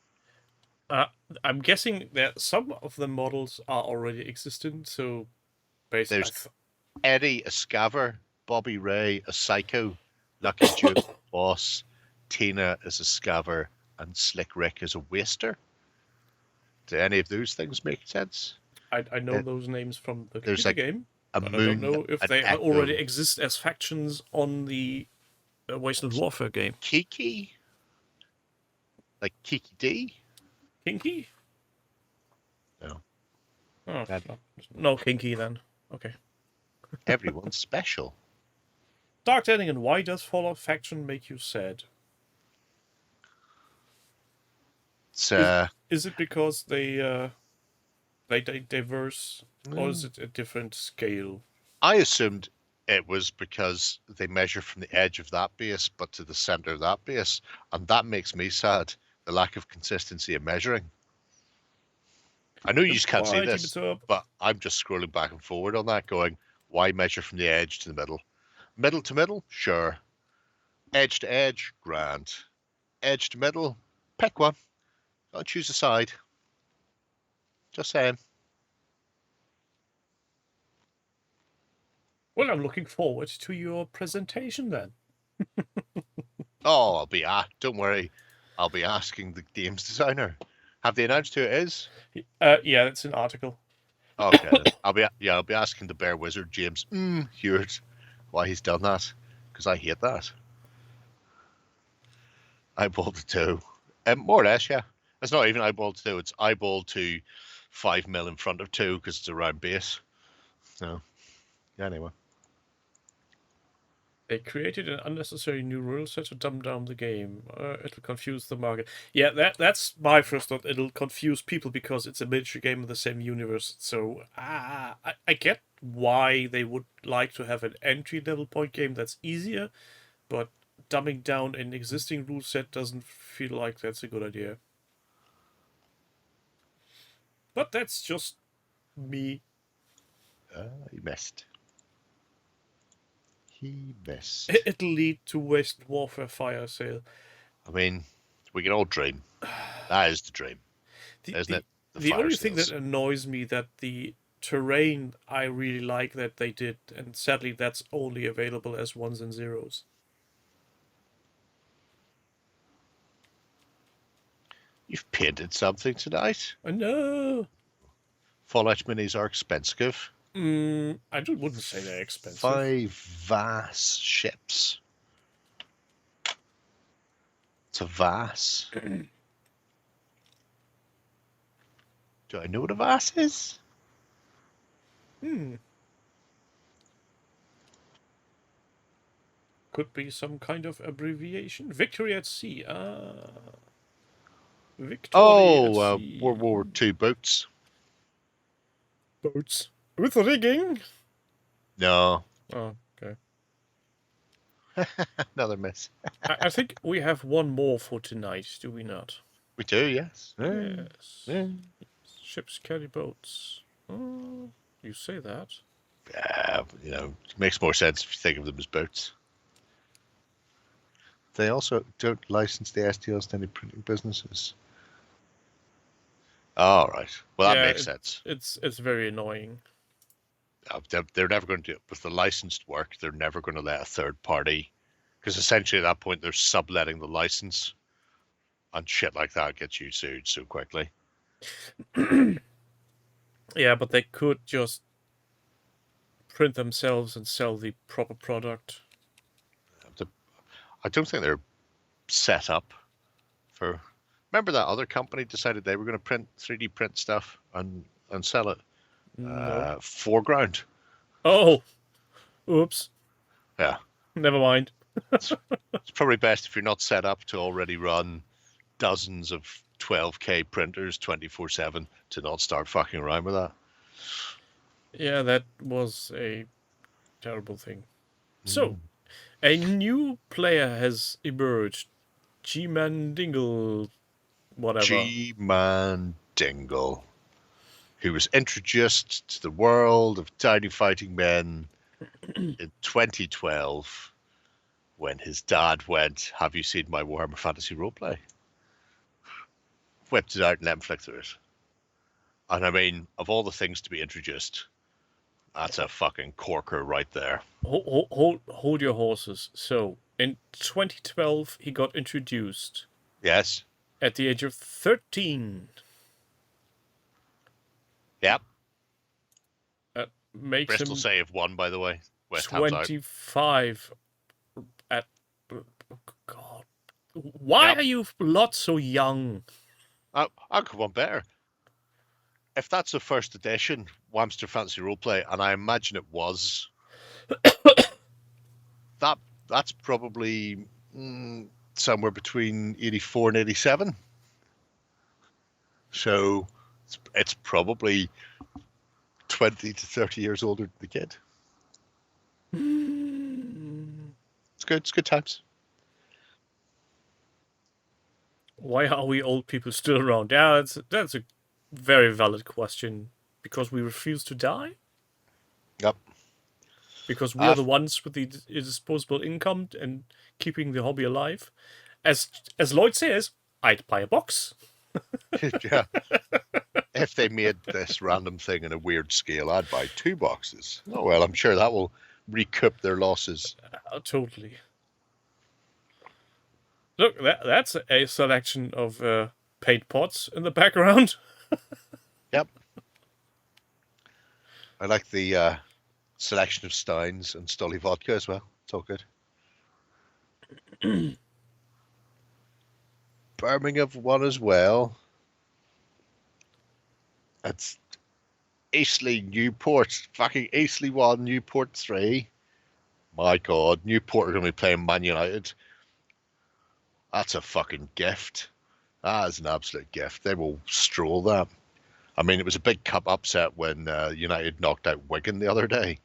I'm guessing that some of the models are already existent, so basically There's Eddie, a scaver, Bobby Ray, a psycho, Lucky Duke, boss, Tina is a scaver, and Slick Rick is a waster. Do any of those things make sense? I know those names from the there's computer like game, a but moon, I don't know if an they echo. already exist as factions on the Wasteland Warfare game. Kiki? Like Kiki D? Kinky? No. Oh, That- no Kinky then. Okay. Everyone's special. Dark Ending, and why does Fallout faction make you sad? It's Is it because they diverse, or is it a different scale? I assumed it was because they measure from the edge of that base but to the center of that base, and that makes me sad. The lack of consistency in measuring. I know you just can't see Why, this, keep it up? but I'm just scrolling back and forward on that going, why measure from the edge to the middle? Middle to middle? Sure. Edge to edge? Grand. Edge to middle? Pick one. Don't choose a side. Just saying. Well, I'm looking forward to your presentation then. Oh, don't worry. I'll be asking the games designer. Have they announced who it is? Yeah, it's an article. Okay, then. I'll be asking the Bear Wizard James Hewitt why he's done that, because I hate that. Eyeball to toe, more or less, yeah. It's not even eyeball to toe; it's eyeball to 5 mil in front of toe because it's a round base. So, anyway. They created an unnecessary new rule set to dumb down the game. It'll confuse the market. Yeah, that's my first thought. It'll confuse people because it's a miniature game in the same universe. So I get why they would like to have an entry-level point game that's easier, but dumbing down an existing rule set doesn't feel like that's a good idea. But that's just me. He missed. He missed. It'll lead to Wasteland Warfare fire sale. I mean, we can all dream. That is the dream, isn't it? The fire only thing sales. that annoys me that the terrain I really like that they did, and sadly that's only available as ones and zeros. You've painted something tonight. I know. Fallout minis are expensive. I wouldn't say they're expensive. 5 vast ships. It's a vase. Do I know what a vase is? Could be some kind of abbreviation. Victory at Sea. Victory at Sea. World War II boats. Boats. With rigging? No. Oh, okay. Another miss. I think we have one more for tonight, do we not? We do, yes. Yes. Yeah. Ships carry boats. Oh, you say that. It makes more sense if you think of them as boats. They also don't license the STLs to any printing businesses. All right. Well, that makes sense. It's very annoying. They're never going to do it with the licensed work. They're never going to let a third party, because essentially at that point they're subletting the license, and shit like that gets you sued so quickly. Yeah, but they could just print themselves and sell the proper product. I don't think they're set up for. Remember that other company decided they were going to 3D print stuff and sell it? No. Foreground. Oh, oops. Yeah. Never mind. It's probably best if you're not set up to already run dozens of 12K printers 24/7 to not start fucking around with that. Yeah, that was a terrible thing. So, a new player has emerged. G-Man Dingle, whatever. G-Man Dingle, who was introduced to the world of tiny fighting men in 2012 when his dad went, "Have you seen my Warhammer Fantasy roleplay?" Whipped it out and let him flick through it. And I mean, of all the things to be introduced, that's a fucking corker right there. Hold your horses. So, in 2012, he got introduced. Yes. At the age of 13. Yep. Makes Bristol him save 1, by the way. West Ham's out. 25 at... God. Why are you lot so young? I'll go one better. If that's the first edition, Whamster Fantasy Roleplay, and I imagine it was, that's probably somewhere between 84 and 87. So it's probably 20 to 30 years older than the kid. It's good. It's good times. Why are we old people still around? Yeah, that's a very valid question. Because we refuse to die? Yep. Because we are the ones with the disposable income and keeping the hobby alive. As Lloyd says, I'd buy a box. Yeah. If they made this random thing in a weird scale, I'd buy 2 boxes. Oh, well, I'm sure that will recoup their losses. Totally. Look, that's a selection of paint pots in the background. Yep. I like the selection of Steins and Stolly vodka as well. It's all good. Birmingham one as well. It's Eastleigh, Newport. Fucking Eastleigh 1, Newport 3. My God, Newport are going to be playing Man United. That's a fucking gift. That is an absolute gift. They will stroll that. I mean, it was a big cup upset when United knocked out Wigan the other day.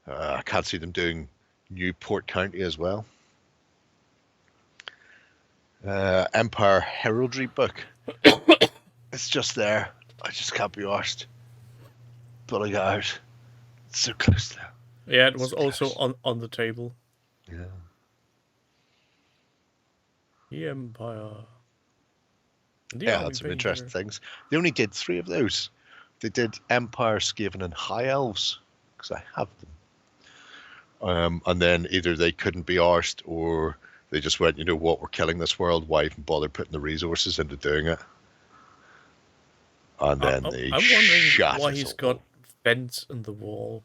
I can't see them doing Newport County as well. Empire Heraldry book. It's just there. I just can't be arsed pulling it out. It's so close there. Yeah, it was also on the table. Yeah. The Empire. Yeah, had some interesting things. They only did 3 of those. They did Empire, Skaven, and High Elves, because I have them. And then either they couldn't be arsed, or they just went, you know what, we're killing this world, why even bother putting the resources into doing it? And then they I'm shot wondering why us he's all. got vents in the wall.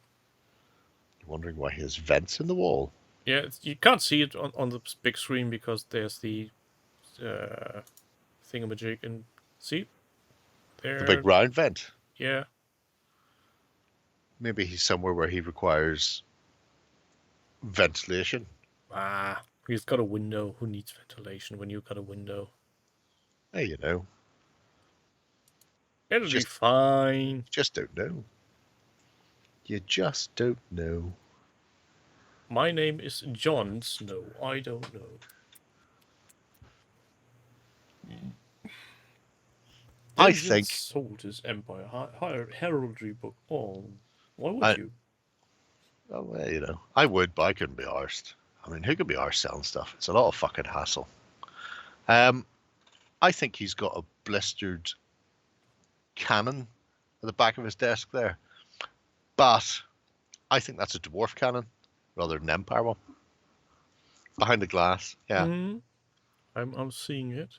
You're wondering why he has vents in the wall? Yeah, you can't see it on the big screen because there's the thingamajig. And see? There. The big round vent. Yeah. Maybe he's somewhere where he requires ventilation. Ah, he's got a window. Who needs ventilation when you've got a window? Hey, you know. It'll be Just- fine. You just don't know. You just don't know. My name is Jon Snow. I don't know. I Davian think- sold his Empire heraldry book. Oh, why would I- you? Oh, well, you know. I would, but I couldn't be arsed. I mean, who could be arsed selling stuff? It's a lot of fucking hassle. I think he's got a blistered cannon at the back of his desk there. But I think that's a dwarf cannon rather than an Empire one. Behind the glass, yeah. Mhm. I'm seeing it.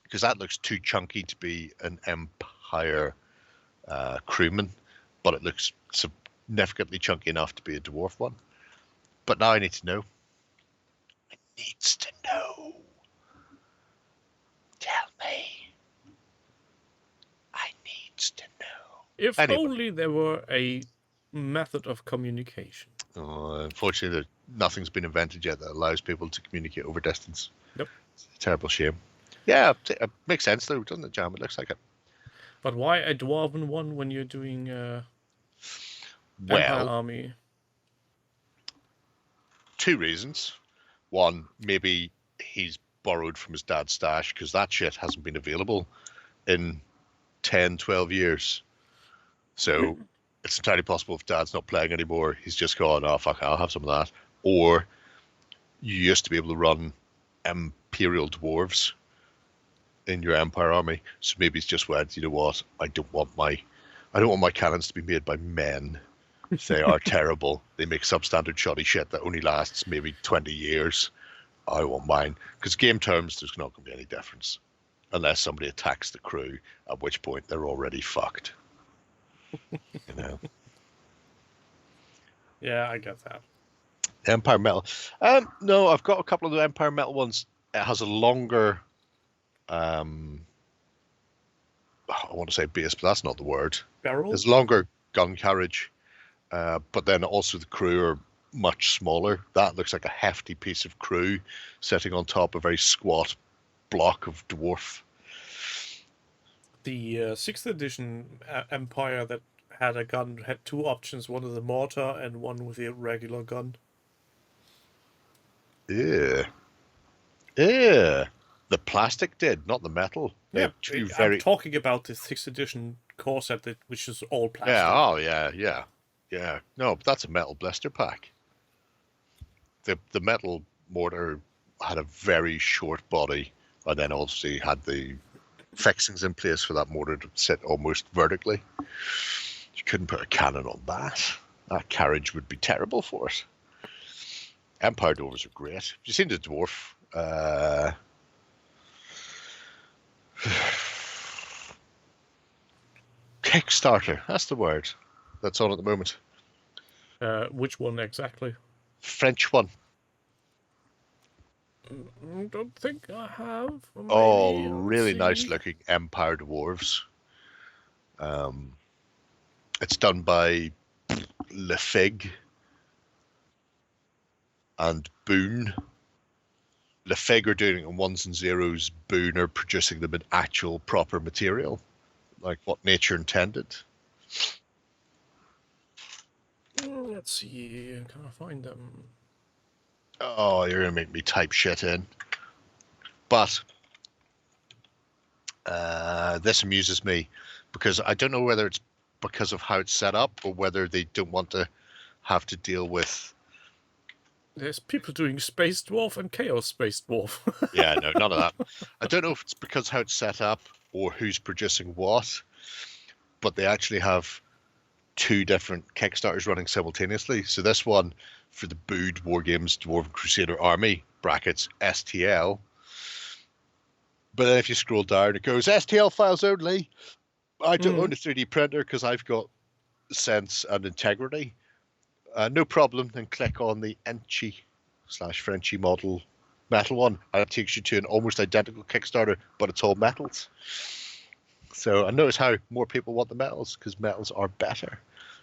Because that looks too chunky to be an Empire crewman, but it looks significantly chunky enough to be a dwarf one. But now I need to know. It needs to know. Tell me. I needs to know. If Anyway. only there were a method of communication. Unfortunately, nothing's been invented yet that allows people to communicate over distance. Yep. It's a terrible shame. Yeah, it makes sense though, doesn't it, Jam? It looks like it. But why a dwarven one when you're doing Empire Well, army? two reasons. One, maybe he's borrowed from his dad's stash because that shit hasn't been available in 10, 12 years. So it's entirely possible if dad's not playing anymore, he's just gone, oh, fuck, I'll have some of that. Or you used to be able to run Imperial Dwarves in your Empire army. So maybe he's just went, you know what, I don't want my cannons to be made by men. They are terrible. They make substandard shoddy shit that only lasts maybe 20 years. I want mine. Because game terms, there's not going to be any difference. Unless somebody attacks the crew, at which point they're already fucked. You know? Yeah, I get that. Empire Metal. No, I've got a couple of the Empire Metal ones. It has a longer, I want to say base, but that's not the word. Barrel? There's longer gun carriage, but then also the crew are much smaller. That looks like a hefty piece of crew sitting on top of a very squat block of dwarf. The 6th edition Empire that had a gun had two options, one with a mortar and one with a regular gun. Yeah. Yeah. The plastic did, not the metal. They Yeah, have two I'm talking about the 6th edition core set, which is all plastic. Yeah, oh yeah. Yeah. No, but that's a metal blister pack. The metal mortar had a very short body, and then obviously had the fixings in place for that mortar to sit almost vertically. You couldn't put a cannon on that. That carriage would be terrible for it. Empire Dwarves are great. Have you seen the dwarf? Kickstarter, that's the word that's on at the moment. Which one exactly? French one. Don't think I have. Oh, Maybe, really let's nice see. looking Empire Dwarves. It's done by Le Fig and Boone. Le Fig are doing it in ones and zeros. Boone are producing them in actual proper material, like what nature intended. Let's see. Can I find them? Oh, you're gonna make me type shit in. But this amuses me because I don't know whether it's because of how it's set up or whether they don't want to have to deal with. There's people doing Space Dwarf and Chaos Space Dwarf. Yeah, no, none of that. I don't know if it's because how it's set up or who's producing what, but they actually have 2 different Kickstarters running simultaneously. So this one for the Bood Wargames Dwarven Crusader Army brackets STL. But then if you scroll down, it goes STL files only. I don't own a 3D printer because I've got sense and integrity. No problem. Then click on the Enchi/Frenchy model metal one, and it takes you to an almost identical Kickstarter, but it's all metals. So I notice how more people want the metals because metals are better.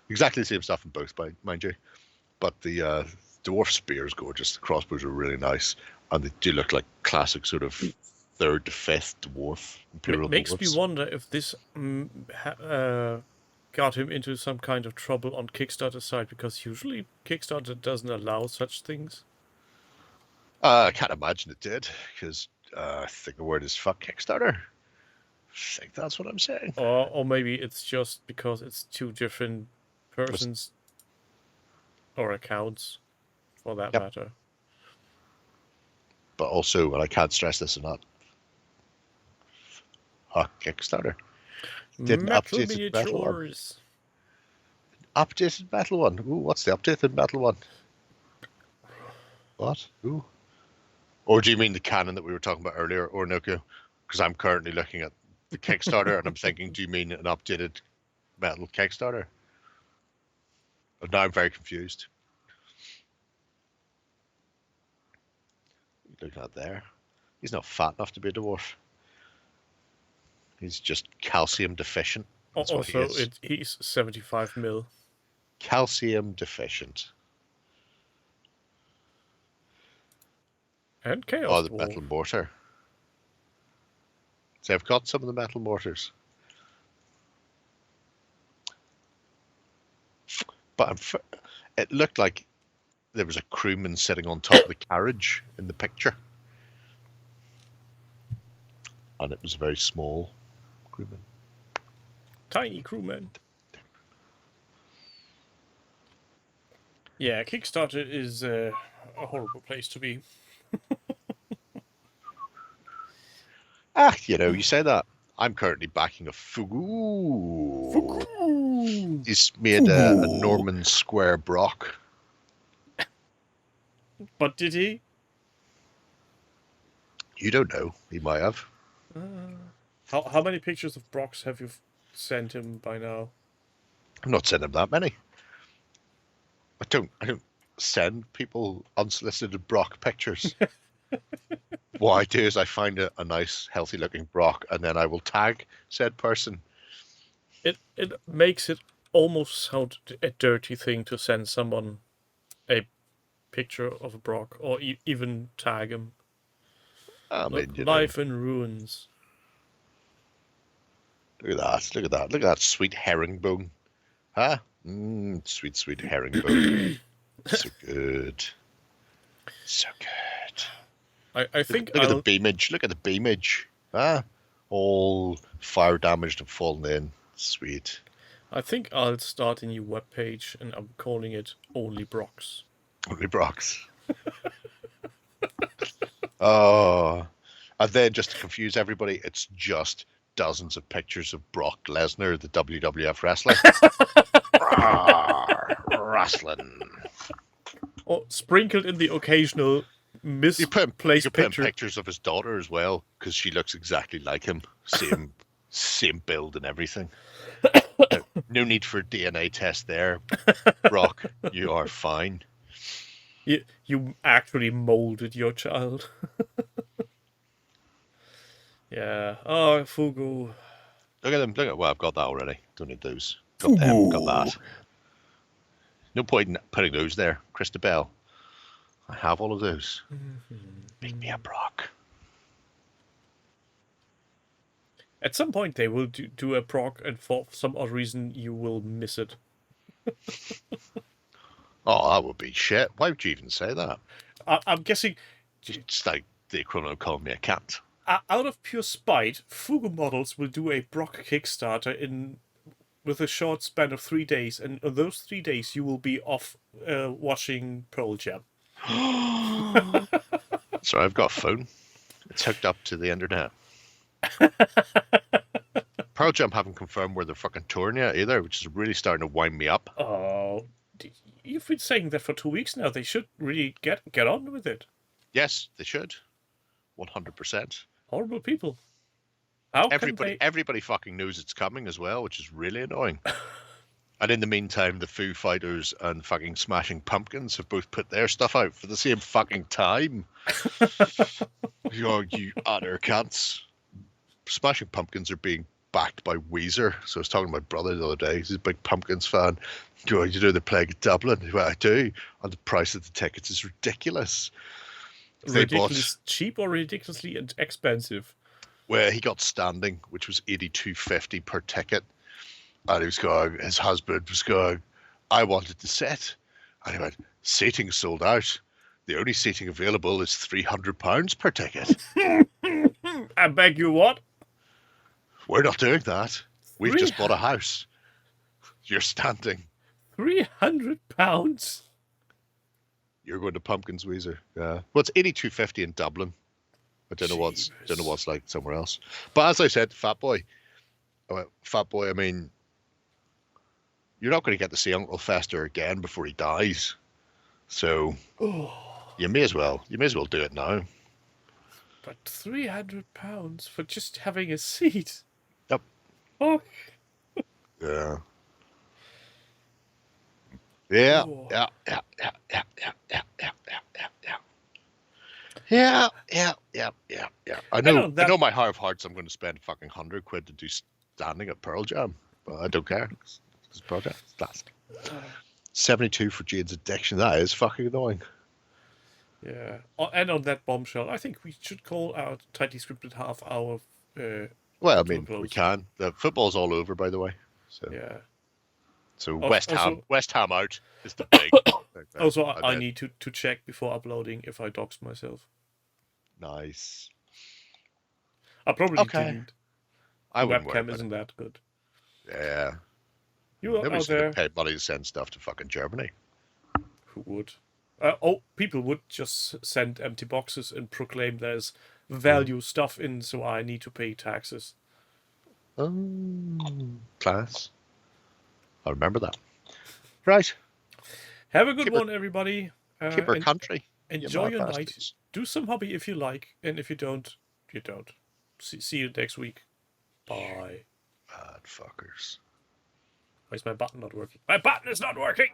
Exactly the same stuff in both, mind you. But the dwarf spear is gorgeous. The crossbows are really nice, and they do look like classic sort of 3rd to 5th dwarf imperial. It makes dwarves. me wonder if this got him into some kind of trouble on Kickstarter side, because usually Kickstarter doesn't allow such things. I can't imagine it did, because I think the word is fuck Kickstarter. I think that's what I'm saying. Or maybe it's just because it's 2 different persons or accounts, for that matter. But also, and I can't stress this enough, Kickstarter. Didn't Metal updated metal one. miniatures. Updated metal one. Ooh, what's the updated metal one? What? Ooh. Or do you mean the canon that we were talking about earlier, Orinoco? Because I'm currently looking at the Kickstarter and I'm thinking, do you mean an updated metal Kickstarter? But now I'm very confused. Look at that there. He's not fat enough to be a dwarf. He's just calcium deficient. That's what he Also, is. he's 75 mil. Calcium deficient. And Chaos Oh, the Dwarf. metal mortar. See, I've got some of the metal mortars. But it looked like there was a crewman sitting on top of the carriage in the picture. And it was a very small crewman. Tiny crewman. Yeah, Kickstarter is a horrible place to be. You know, you say that. I'm currently backing a Fugu. He's made a Norman Square Brock. But did he? You don't know. He might have. How many pictures of Brocks have you sent him by now? I'm not sending him that many. I don't send people unsolicited Brock pictures. What I do is I find a nice, healthy-looking Brock, and then I will tag said person. It makes it almost sound a dirty thing to send someone a picture of a Brock, or even tag him. I mean, Look, you know, life in ruins. look at that! Look at that! Look at that sweet herringbone, huh? Sweet, sweet herringbone. So good, so good. I think Look at the beamage. Look at the beamage. Huh? All fire damaged and fallen in. Sweet. I think I'll start a new webpage, and I'm calling it Only Brocks. Only Brocks. Oh. And then just to confuse everybody, it's just dozens of pictures of Brock Lesnar, the WWF wrestler. Wrestling. Or sprinkled in the occasional You put in picture. pictures of his daughter as well, because she looks exactly like him. Same build and everything. No need for a DNA test there, Brock. You are fine. You actually molded your child. Yeah. Oh, Fugu. Look at them. Look at well, I've got that already. Don't need those. Got them. Got that. No point in putting those there, Christabel. I have all of those. Make me a Brock. At some point they will do a proc, and for some odd reason you will miss it. Oh, that would be shit. Why would you even say that? I'm guessing... It's like the equivalent of calling me a cat. Out of pure spite, Fugu Models will do a Brock Kickstarter with a short span of 3 days, and on those 3 days you will be off watching Pearl Jam. Sorry, I've got a phone. It's hooked up to the internet. Pearl Jam haven't confirmed where they're fucking touring yet either, which is really starting to wind me up. Oh, you've been saying that for 2 weeks now. They should really get on with it. Yes, they should. 100%. Horrible people. How can they... Everybody fucking knows it's coming as well, which is really annoying. And in the meantime, the Foo Fighters and fucking Smashing Pumpkins have both put their stuff out for the same fucking time. You utter cunts. Smashing Pumpkins are being backed by Weezer. So I was talking to my brother the other day. He's a big Pumpkins fan. You know they're playing in Dublin? Well, I do. And the price of the tickets is ridiculous. Ridiculous cheap or ridiculously expensive? Where he got standing, which was $82.50 per ticket. And he was going, his husband was going, I wanted to sit. And he went, seating sold out. The only seating available is £300 per ticket. I beg you what? We're not doing that. We've just bought a house. You're standing. £300? You're going to Pumpkins, Weezer. Yeah. Well, it's $82.50 in Dublin. I don't know what's like somewhere else. But as I said, Fat Boy, I mean, you're not going to get to see Uncle Fester again before he dies. So you may as well do it now. But £300 for just having a seat. Yep. Oh. Yeah. Yeah. Oh. Yeah. I know my heart of hearts I'm going to spend fucking £100 to do standing at Pearl Jam. But I don't care. It's a project. It's classic. 72 for Jane's Addiction. That is fucking annoying. Yeah. And on that bombshell, I think we should call our tightly scripted half hour. Well, I mean, we can. The football's all over, by the way. So yeah. So West Ham out is the big. Also, I need to check before uploading if I dox myself. Nice. I probably didn't. The webcam isn't that good. Yeah. You are Nobody's out there. gonna pay money to send stuff to fucking Germany. Who would? People would just send empty boxes and proclaim there's value stuff in, so I need to pay taxes. Class. I remember that. Right. Have a good one, everybody. Keep our country. Enjoy your night. Do some hobby if you like, and if you don't, you don't. See you next week. Bye. Bad fuckers. Why is my button not working? My button is not working!